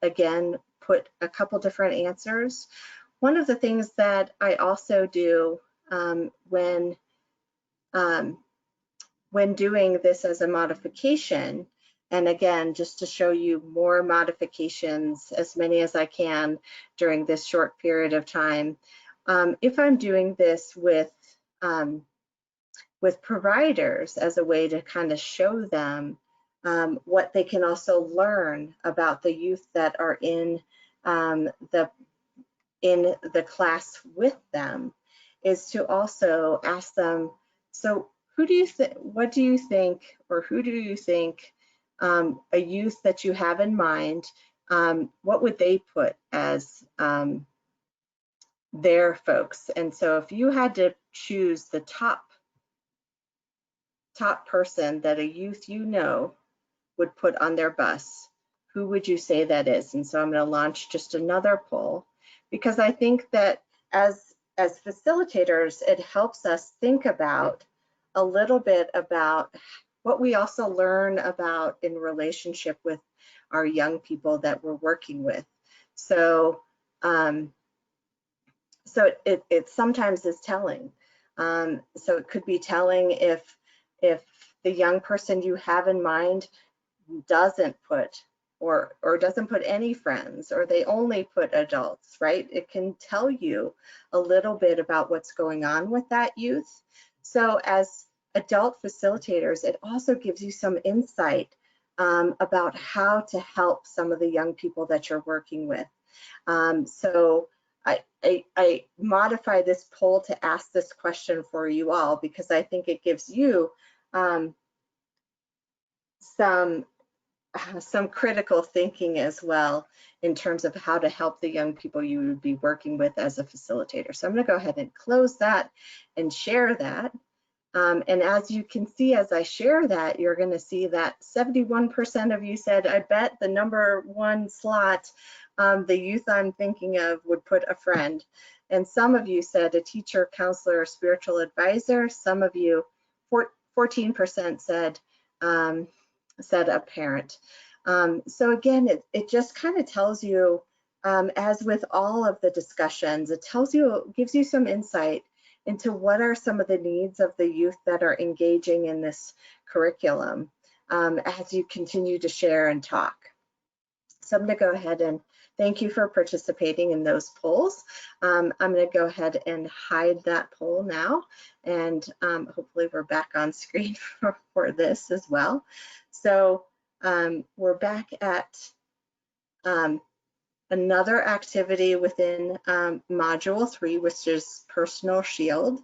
again, put a couple different answers. One of the things that I also do when doing this as a modification, and again, just to show you more modifications, as many as I can during this short period of time, if I'm doing this with providers as a way to kind of show them what they can also learn about the youth that are in the class with them, is to also ask them, so who do you think, what do you think, or who do you think a youth that you have in mind, what would they put as their folks? And so if you had to choose the top person that a youth you know would put on their bus, who would you say that is? And so I'm going to launch just another poll, because I think that as facilitators, it helps us think about a little bit about what we also learn about in relationship with our young people that we're working with. So so it sometimes is telling. So it could be telling if the young person you have in mind doesn't put or doesn't put any friends, or they only put adults, right? It can tell you a little bit about what's going on with that youth. So as adult facilitators, it also gives you some insight about how to help some of the young people that you're working with. So I modify this poll to ask this question for you all, because I think it gives you some critical thinking as well in terms of how to help the young people you would be working with as a facilitator. So I'm going to go ahead and close that and share that. And as you can see, as I share that, you're going to see that 71% of you said, I bet the number 1 slot, the youth I'm thinking of would put a friend. And some of you said a teacher, counselor, or spiritual advisor. Some of you, 14% said a parent. So again, it just kind of tells you, as with all of the discussions, it gives you some insight into what are some of the needs of the youth that are engaging in this curriculum as you continue to share and talk. So I'm going to go ahead and thank you for participating in those polls. I'm going to go ahead and hide that poll now, and hopefully we're back on screen for this as well. So we're back at another activity within Module 3, which is Personal Shield.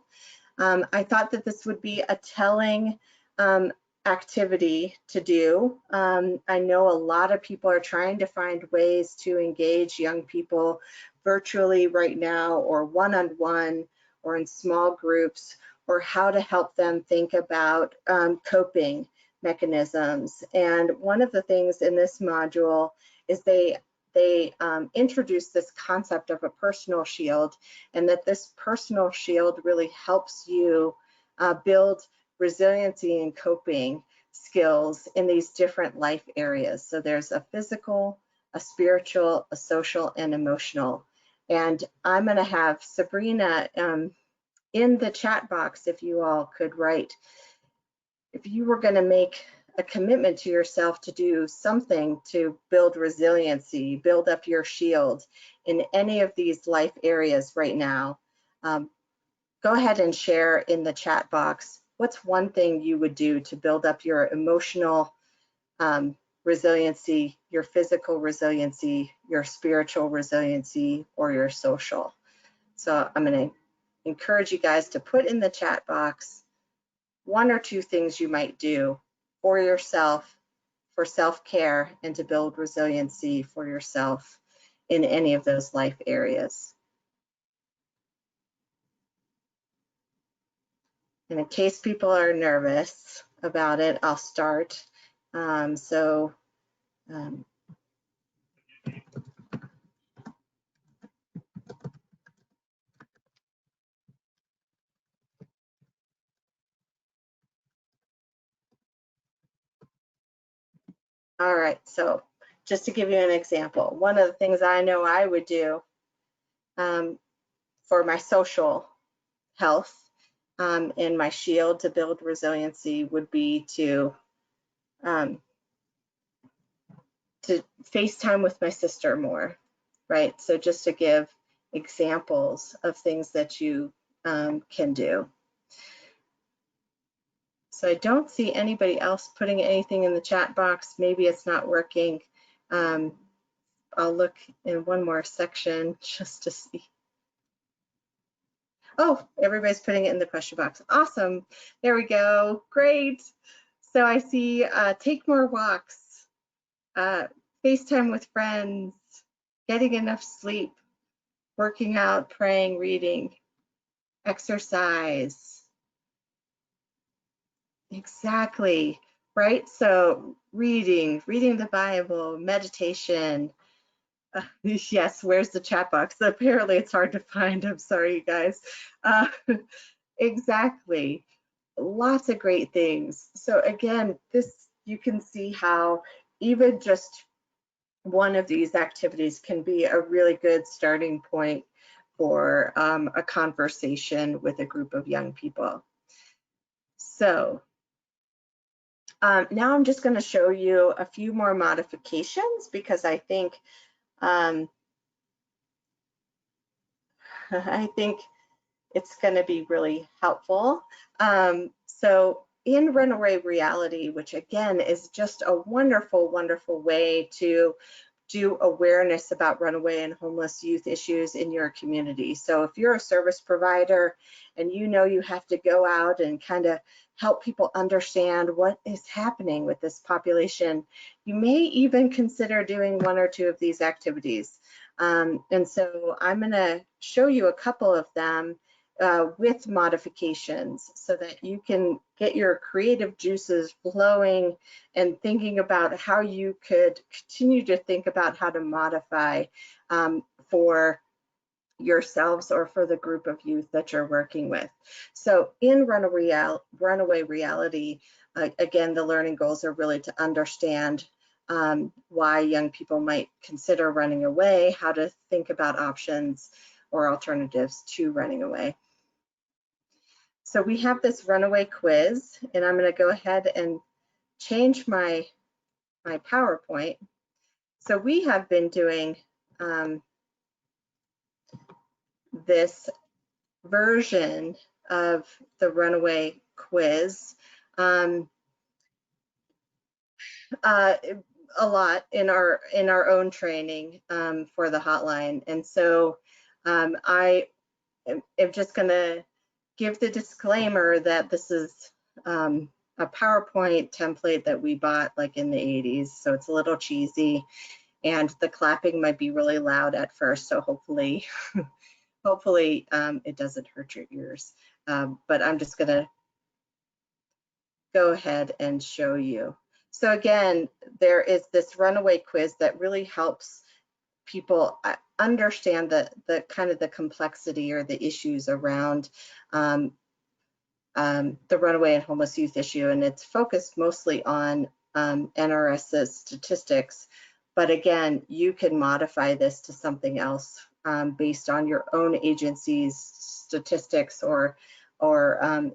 I thought that this would be a telling activity to do. I know a lot of people are trying to find ways to engage young people virtually right now, or one-on-one, or in small groups, or how to help them think about coping mechanisms. And one of the things in this module is they introduce this concept of a personal shield, and that this personal shield really helps you build resiliency and coping skills in these different life areas. So there's a physical, a spiritual, a social, and emotional. And I'm going to have Sabrina in the chat box, if you all could write, if you were going to make a commitment to yourself to do something to build resiliency, build up your shield in any of these life areas right now, go ahead and share in the chat box what's one thing you would do to build up your emotional resiliency, your physical resiliency, your spiritual resiliency, or your social. So I'm going to encourage you guys to put in the chat box 1 or 2 things you might do for yourself, for self-care, and to build resiliency for yourself in any of those life areas. And in case people are nervous about it, I'll start. All right, so just to give you an example, one of the things I know I would do for my social health and my shield to build resiliency would be to FaceTime with my sister more, right? So just to give examples of things that you can do. So I don't see anybody else putting anything in the chat box. Maybe it's not working. I'll look in one more section just to see. Oh, everybody's putting it in the question box. Awesome. There we go. Great. So I see take more walks, FaceTime with friends, getting enough sleep, working out, praying, reading, exercise. Exactly, right? So reading the Bible, meditation. Yes, where's the chat box? Apparently it's hard to find. I'm sorry, you guys. Exactly. Lots of great things. So again, you can see how even just one of these activities can be a really good starting point for a conversation with a group of young people. So now I'm just going to show you a few more modifications because I think it's going to be really helpful. So in Runaway Reality, which again is just a wonderful, wonderful way to do awareness about runaway and homeless youth issues in your community. So if you're a service provider and you know you have to go out and kind of help people understand what is happening with this population, you may even consider doing 1 or 2 of these activities. And so I'm going to show you a couple of them with modifications so that you can get your creative juices flowing and thinking about how you could continue to think about how to modify for yourselves or for the group of youth that you're working with. So in Runaway Reality, again, the learning goals are really to understand why young people might consider running away, how to think about options or alternatives to running away. So we have this runaway quiz, and I'm going to go ahead and change my PowerPoint. So we have been doing this version of the runaway quiz a lot in our own training for the hotline, and so I am just going to give the disclaimer that this is a PowerPoint template that we bought like in the 80s, so it's a little cheesy and the clapping might be really loud at first, so hopefully it doesn't hurt your ears. But I'm just gonna go ahead and show you. So again, there is this runaway quiz that really helps people understand the kind of the complexity or the issues around the runaway and homeless youth issue, and it's focused mostly on NRS's statistics. But again, you can modify this to something else based on your own agency's statistics or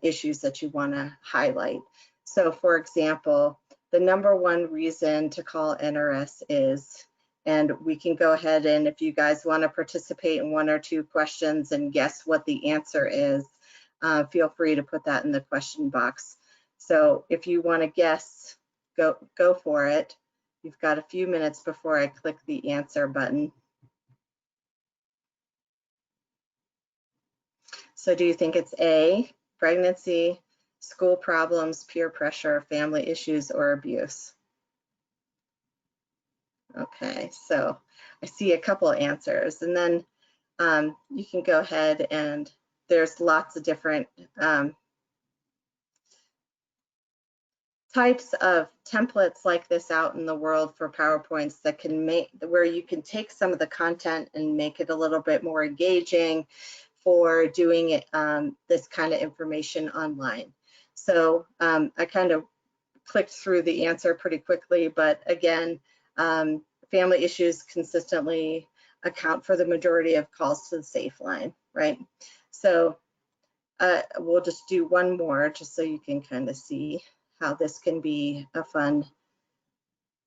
issues that you want to highlight. So for example, the #1 reason to call NRS is, and we can go ahead and if you guys want to participate in 1 or 2 questions and guess what the answer is, feel free to put that in the question box. So if you want to guess, go for it. You've got a few minutes before I click the answer button. So do you think it's A, pregnancy, school problems, peer pressure, family issues, or abuse? Okay, so I see a couple answers, and then you can go ahead and there's lots of different types of templates like this out in the world for PowerPoints that can make, where you can take some of the content and make it a little bit more engaging for doing it, this kind of information online. So I kind of clicked through the answer pretty quickly, but again, family issues consistently account for the majority of calls to the SAFE line, right? So we'll just do one more just so you can kind of see how this can be a fun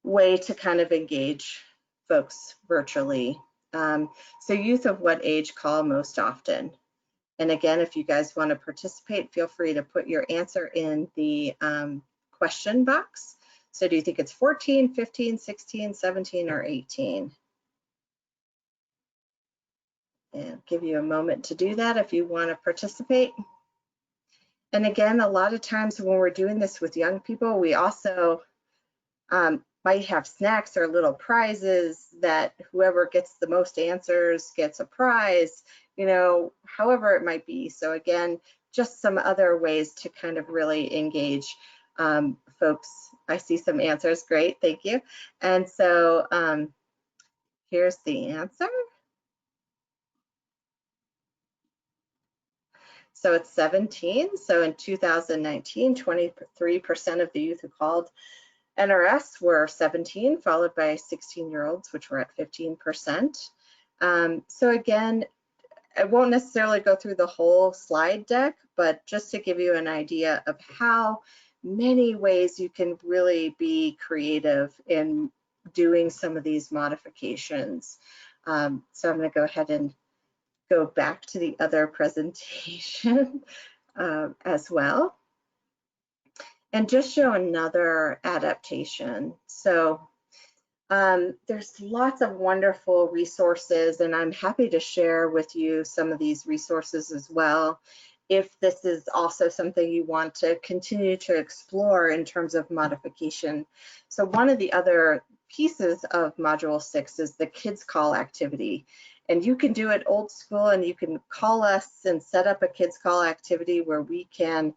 way to kind of engage folks virtually. So youth of what age call most often? And again, if you guys want to participate, feel free to put your answer in the question box. So do you think it's 14, 15, 16, 17, or 18? And give you a moment to do that if you want to participate. And again, a lot of times when we're doing this with young people, we also might have snacks or little prizes that whoever gets the most answers gets a prize, you know, however it might be. So again, just some other ways to kind of really engage folks. I see some answers, great, thank you. And so here's the answer. So it's 17. So in 2019, 23% of the youth who called NRS were 17, followed by 16-year-olds, which were at 15%. So again, I won't necessarily go through the whole slide deck, but just to give you an idea of how many ways you can really be creative in doing some of these modifications. So I'm going to go ahead and go back to the other presentation as well, and just show another adaptation. So there's lots of wonderful resources, and I'm happy to share with you some of these resources as well, if this is also something you want to continue to explore in terms of modification. So one of the other pieces of Module 6 is the Kids Call activity. And you can do it old school, and you can call us and set up a Kids Call activity where we can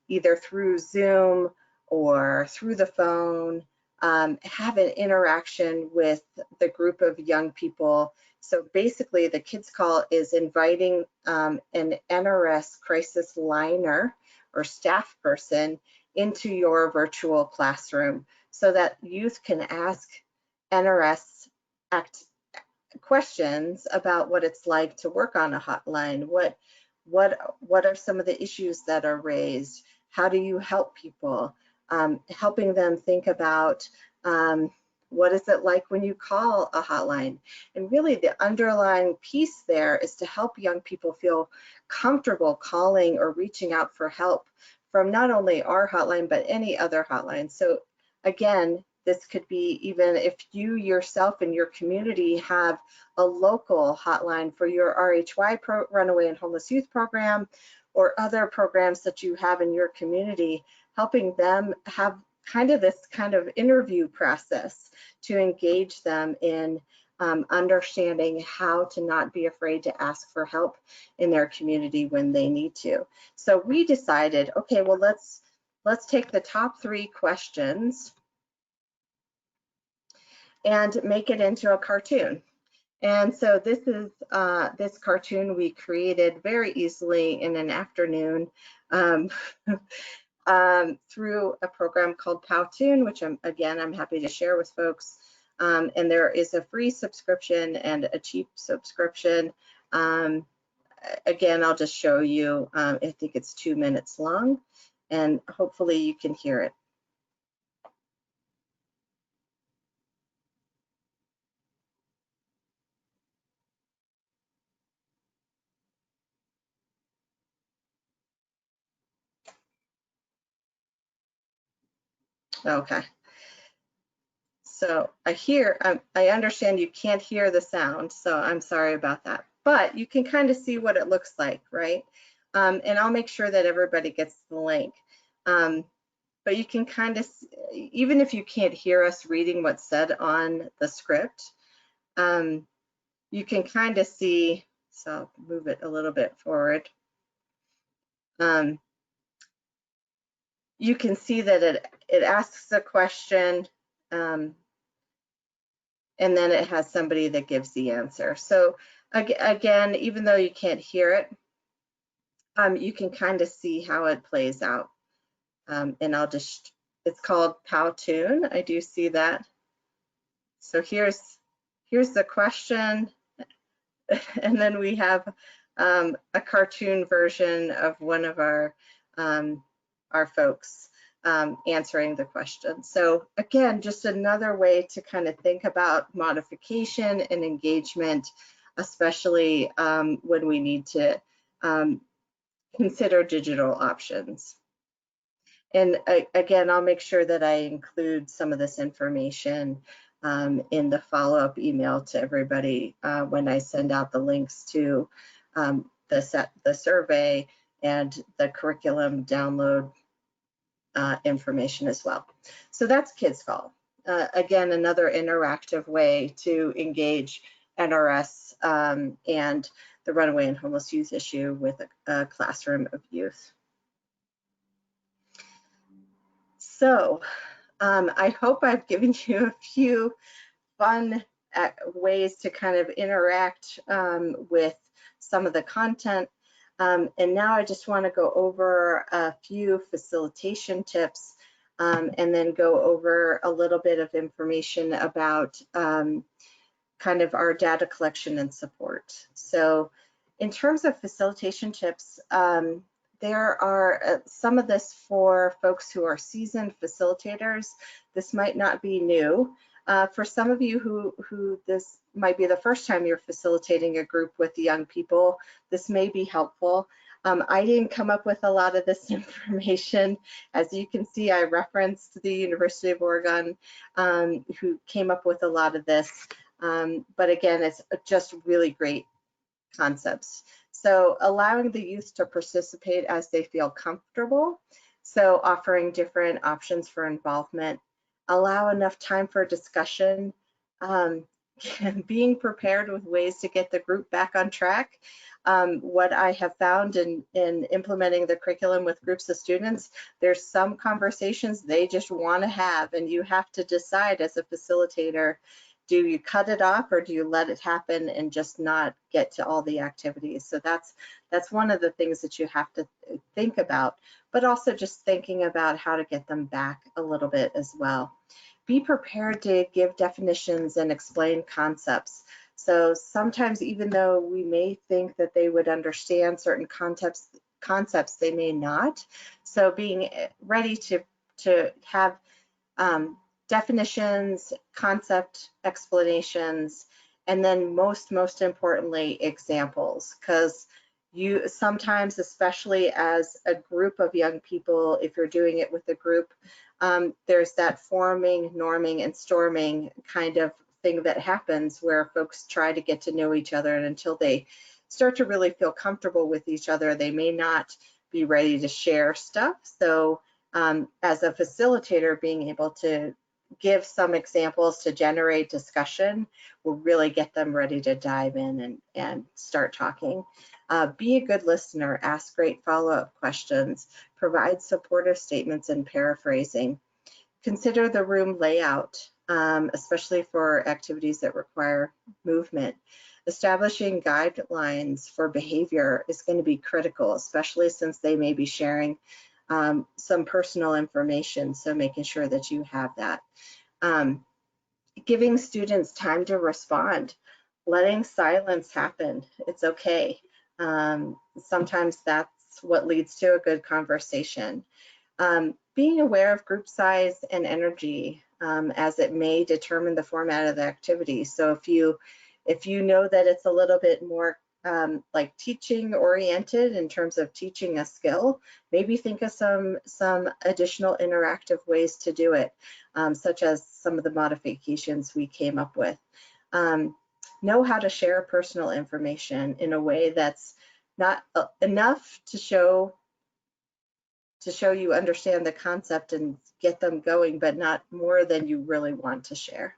either through Zoom or through the phone have an interaction with the group of young people. So basically the Kids Call is inviting an NRS crisis liner or staff person into your virtual classroom so that youth can ask NRS questions about what it's like to work on a hotline. What are some of the issues that are raised? How do you help people? Helping them think about what is it like when you call a hotline? And really the underlying piece there is to help young people feel comfortable calling or reaching out for help from not only our hotline, but any other hotline. So again, this could be even if you yourself in your community have a local hotline for your RHY Runaway and Homeless Youth program, or other programs that you have in your community, helping them have kind of this kind of interview process to engage them in understanding how to not be afraid to ask for help in their community when they need to. So we decided, okay, well, let's take the top 3 questions and make it into a cartoon. And so this is this cartoon we created very easily in an afternoon through a program called Powtoon, which I'm happy to share with folks. And there is a free subscription and a cheap subscription. Again, I'll just show you. I think it's 2 minutes long, and hopefully you can hear it. Okay. So I understand you can't hear the sound, so I'm sorry about that. but you can kind of see what it looks like, right? And I'll make sure that everybody gets the link. But you can kind of, even if you can't hear us reading what's said on the script, you can kind of see, so I'll move it a little bit forward. You can see that it asks a question, and then it has somebody that gives the answer. So again, even though you can't hear it, you can kind of see how it plays out. And I'll just, it's called Powtoon. I do see that. So here's the question, and then we have a cartoon version of one of our folks answering the question. So again, just another way to kind of think about modification and engagement, especially when we need to consider digital options. And again, I'll make sure that I include some of this information in the follow-up email to everybody when I send out the links to the survey and the curriculum download information as well. So that's Kids Call. Again, another interactive way to engage NRS and the runaway and homeless youth issue with a classroom of youth. So I hope I've given you a few fun ways to kind of interact with some of the content. And now I just want to go over a few facilitation tips and then go over a little bit of information about kind of our data collection and support. So in terms of facilitation tips, there are some of this for folks who are seasoned facilitators. This might not be new. For some of you who this might be the first time you're facilitating a group with young people, this may be helpful. I didn't come up with a lot of this information. As you can see, I referenced the University of Oregon, who came up with a lot of this. But again, it's just really great concepts. So allowing the youth to participate as they feel comfortable. So offering different options for involvement, allow enough time for discussion, being prepared with ways to get the group back on track. What I have found in implementing the curriculum with groups of students, there's some conversations they just want to have, and you have to decide as a facilitator, do you cut it off or do you let it happen and just not get to all the activities? So that's one of the things that you have to think about, but also just thinking about how to get them back a little bit as well. Be prepared to give definitions and explain concepts. So sometimes, even though we may think that they would understand certain concepts, they may not. So being ready to have definitions, concept explanations, and then most importantly, examples, because you sometimes, especially as a group of young people, if you're doing it with a group, there's that forming, norming, and storming kind of thing that happens where folks try to get to know each other, and until they start to really feel comfortable with each other, they may not be ready to share stuff. So as a facilitator, being able to give some examples to generate discussion will really get them ready to dive in and start talking. Be a good listener, ask great follow-up questions, provide supportive statements and paraphrasing. Consider the room layout, especially for activities that require movement. Establishing guidelines for behavior is going to be critical, especially since they may be sharing some personal information, so making sure that you have that. Giving students time to respond, letting silence happen, it's okay. Sometimes that's what leads to a good conversation. Being aware of group size and energy, as it may determine the format of the activity. So if you know that it's a little bit more like teaching oriented in terms of teaching a skill, maybe think of some additional interactive ways to do it, such as some of the modifications we came up with. know how to share personal information in a way that's not enough to show you understand the concept and get them going, but not more than you really want to share.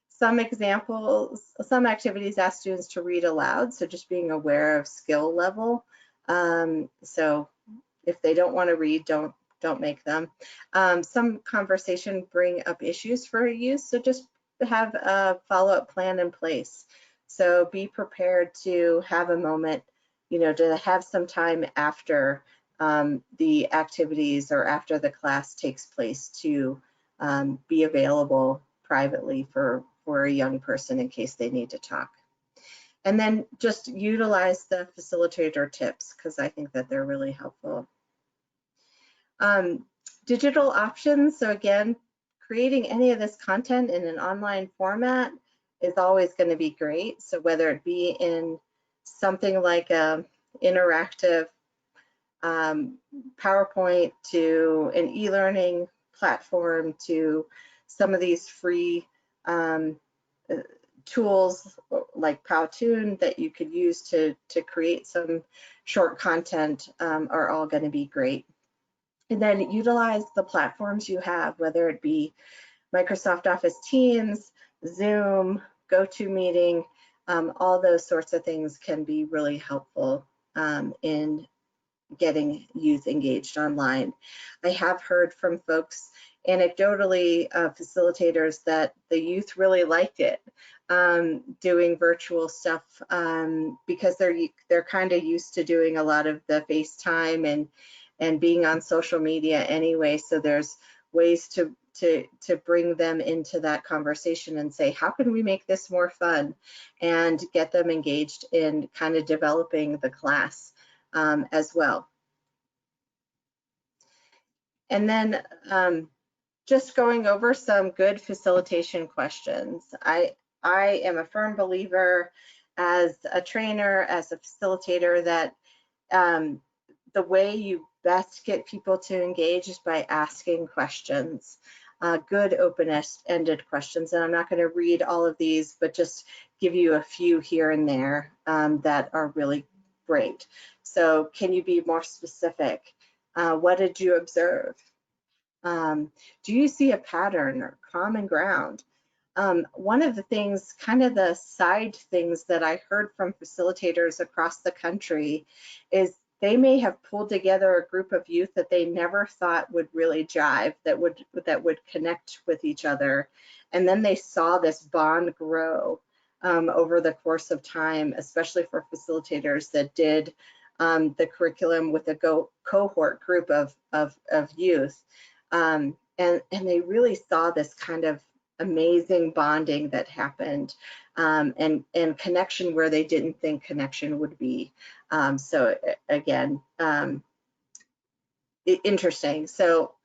Some examples, some activities ask students to read aloud, so just being aware of skill level. So if they don't want to read, don't make them. Some conversation bring up issues for use, so just have a follow-up plan in place. So be prepared to have a moment, to have some time after the activities or after the class takes place to be available privately for a young person in case they need to talk. And then just utilize the facilitator tips, because I think that they're really helpful. Digital options, so again, creating any of this content in an online format is always going to be great. So whether it be in something like a interactive PowerPoint, to an e-learning platform, to some of these free tools like Powtoon that you could use to create some short content, are all going to be great. And then utilize the platforms you have, whether it be Microsoft Office Teams, Zoom, GoToMeeting, all those sorts of things can be really helpful in getting youth engaged online. I have heard from folks anecdotally, facilitators, that the youth really liked it, doing virtual stuff, because they're kind of used to doing a lot of the FaceTime and being on social media anyway. So there's ways to bring them into that conversation and say, how can we make this more fun, and get them engaged in kind of developing the class as well. And then just going over some good facilitation questions. I am a firm believer as a trainer, as a facilitator, that the way you best get people to engage is by asking questions, good open-ended questions. And I'm not going to read all of these, but just give you a few here and there that are really great. So can you be more specific? What did you observe? Do you see a pattern or common ground? One of the things, kind of the side things that I heard from facilitators across the country, is they may have pulled together a group of youth that they never thought would really jive, that would connect with each other. And then they saw this bond grow over the course of time, especially for facilitators that did the curriculum with a cohort group of youth. And they really saw this kind of amazing bonding that happened, and connection where they didn't think connection would be. So again, interesting. So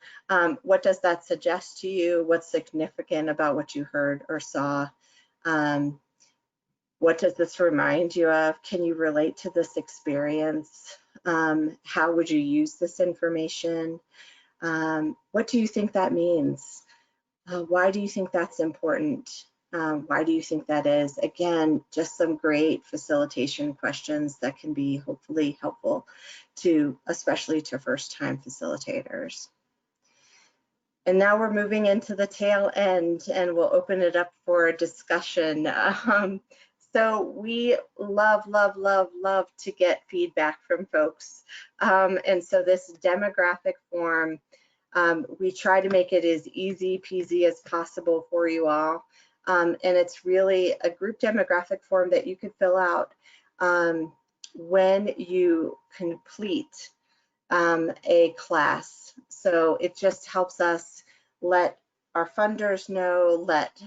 what does that suggest to you? What's significant about what you heard or saw? What does this remind you of? Can you relate to this experience? How would you use this information? What do you think that means? Why do you think that's important? Why do you think that is? Again, just some great facilitation questions that can be hopefully helpful to, especially to first-time facilitators. And now we're moving into the tail end, and we'll open it up for a discussion. So we love to get feedback from folks. And so this demographic form, we try to make it as easy peasy as possible for you all. And it's really a group demographic form that you can fill out when you complete a class. So it just helps us let our funders know, let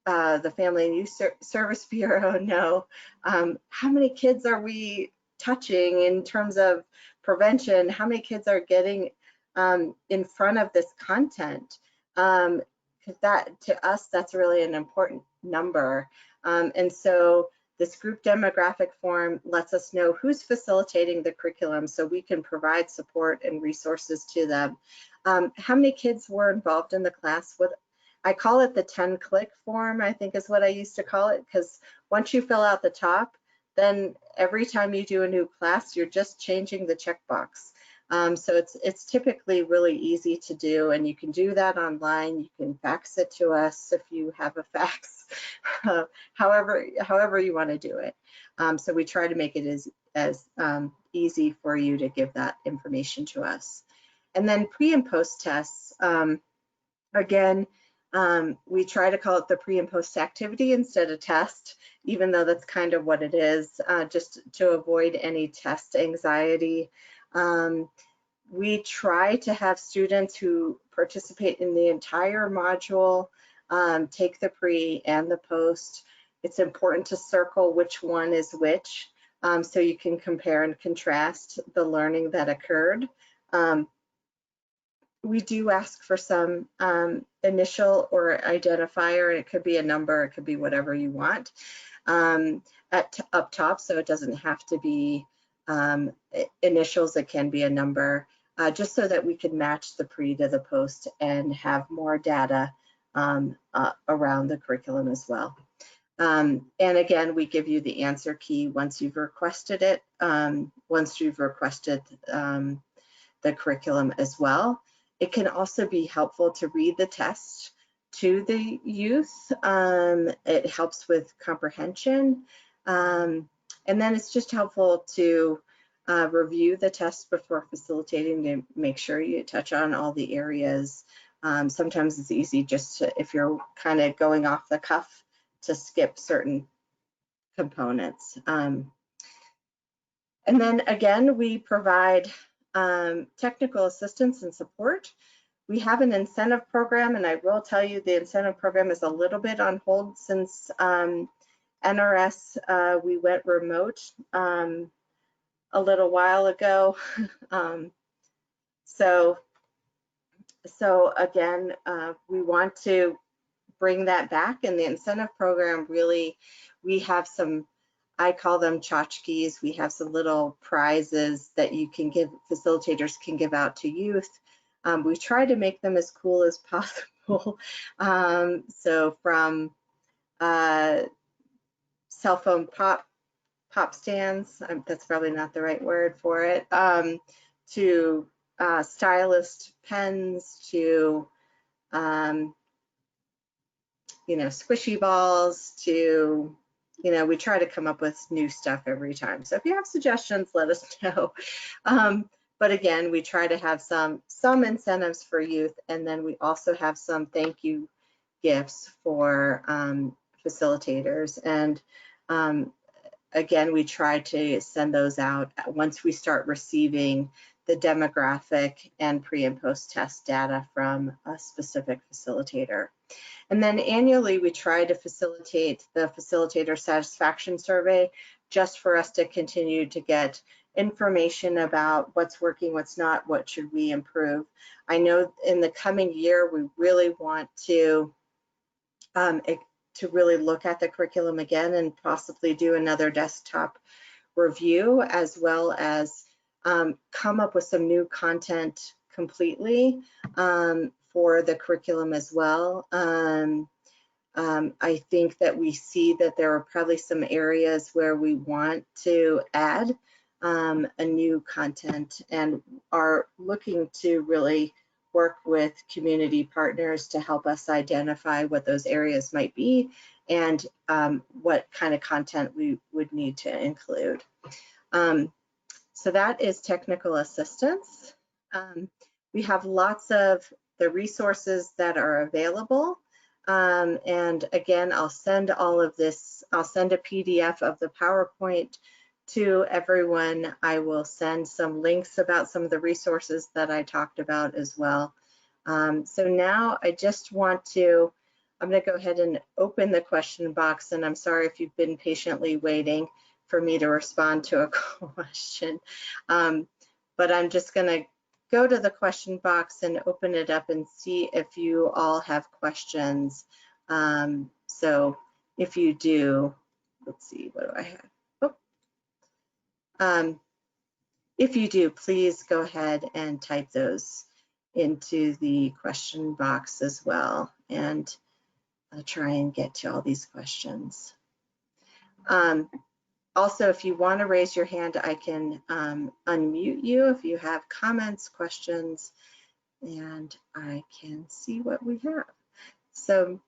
the Family and Youth Service Bureau know how many kids are we touching in terms of prevention, how many kids are getting in front of this content, because that, to us, that's really an important number. And so this group demographic form lets us know who's facilitating the curriculum so we can provide support and resources to them. How many kids were involved in the class? I call it the 10-click form, I think is what I used to call it, because once you fill out the top, then every time you do a new class, you're just changing the checkbox. So it's typically really easy to do, and you can do that online. You can fax it to us if you have a fax, however you want to do it. So we try to make it as easy for you to give that information to us. And then pre and post tests. Again, we try to call it the pre and post activity instead of test, even though that's kind of what it is, just to avoid any test anxiety. We try to have students who participate in the entire module take the pre and the post. It's important to circle which one is which, so you can compare and contrast the learning that occurred. We do ask for some initial or identifier, and it could be a number, it could be whatever you want up top, so it doesn't have to be initials, it can be a number, just so that we can match the pre to the post and have more data around the curriculum as well. And again, we give you the answer key once you've requested it, once you've requested the curriculum as well. It can also be helpful to read the test to the youth. It helps with comprehension. And then it's just helpful to review the test before facilitating to make sure you touch on all the areas. Sometimes it's easy just to, if you're kind of going off the cuff, to skip certain components. And then again, we provide technical assistance and support. We have an incentive program, and I will tell you the incentive program is a little bit on hold since NRS, we went remote a little while ago. So again, we want to bring that back, and the incentive program really, we have some, I call them tchotchkes. We have some little prizes that you can give, facilitators can give out to youth. We try to make them as cool as possible. So from cell phone pop stands, that's probably not the right word for it, to stylist pens, to you know, squishy balls, to, you know, we try to come up with new stuff every time. So if you have suggestions, let us know. But again, we try to have some incentives for youth, and then we also have some thank you gifts for facilitators. And again, we try to send those out once we start receiving the demographic and pre and post test data from a specific facilitator. And then annually, we try to facilitate the facilitator satisfaction survey, just for us to continue to get information about what's working, what's not, what should we improve. I know in the coming year, we really want to really look at the curriculum again and possibly do another desktop review, as well as come up with some new content completely for the curriculum as well. I think that we see that there are probably some areas where we want to add a new content, and are looking to really work with community partners to help us identify what those areas might be and what kind of content we would need to include. So that is technical assistance. We have lots of the resources that are available. And again, I'll send all of this, I'll send a PDF of the PowerPoint to everyone. I will send some links about some of the resources that I talked about as well. So now I just want to, I'm going to go ahead and open the question box, and I'm sorry if you've been patiently waiting for me to respond to a question. But I'm just going to go to the question box and open it up and see if you all have questions. So if you do, let's see, what do I have? Oh. If you do, please go ahead and type those into the question box as well, and I'll try and get to all these questions. Also, if you want to raise your hand, I can unmute you if you have comments, questions, and I can see what we have. So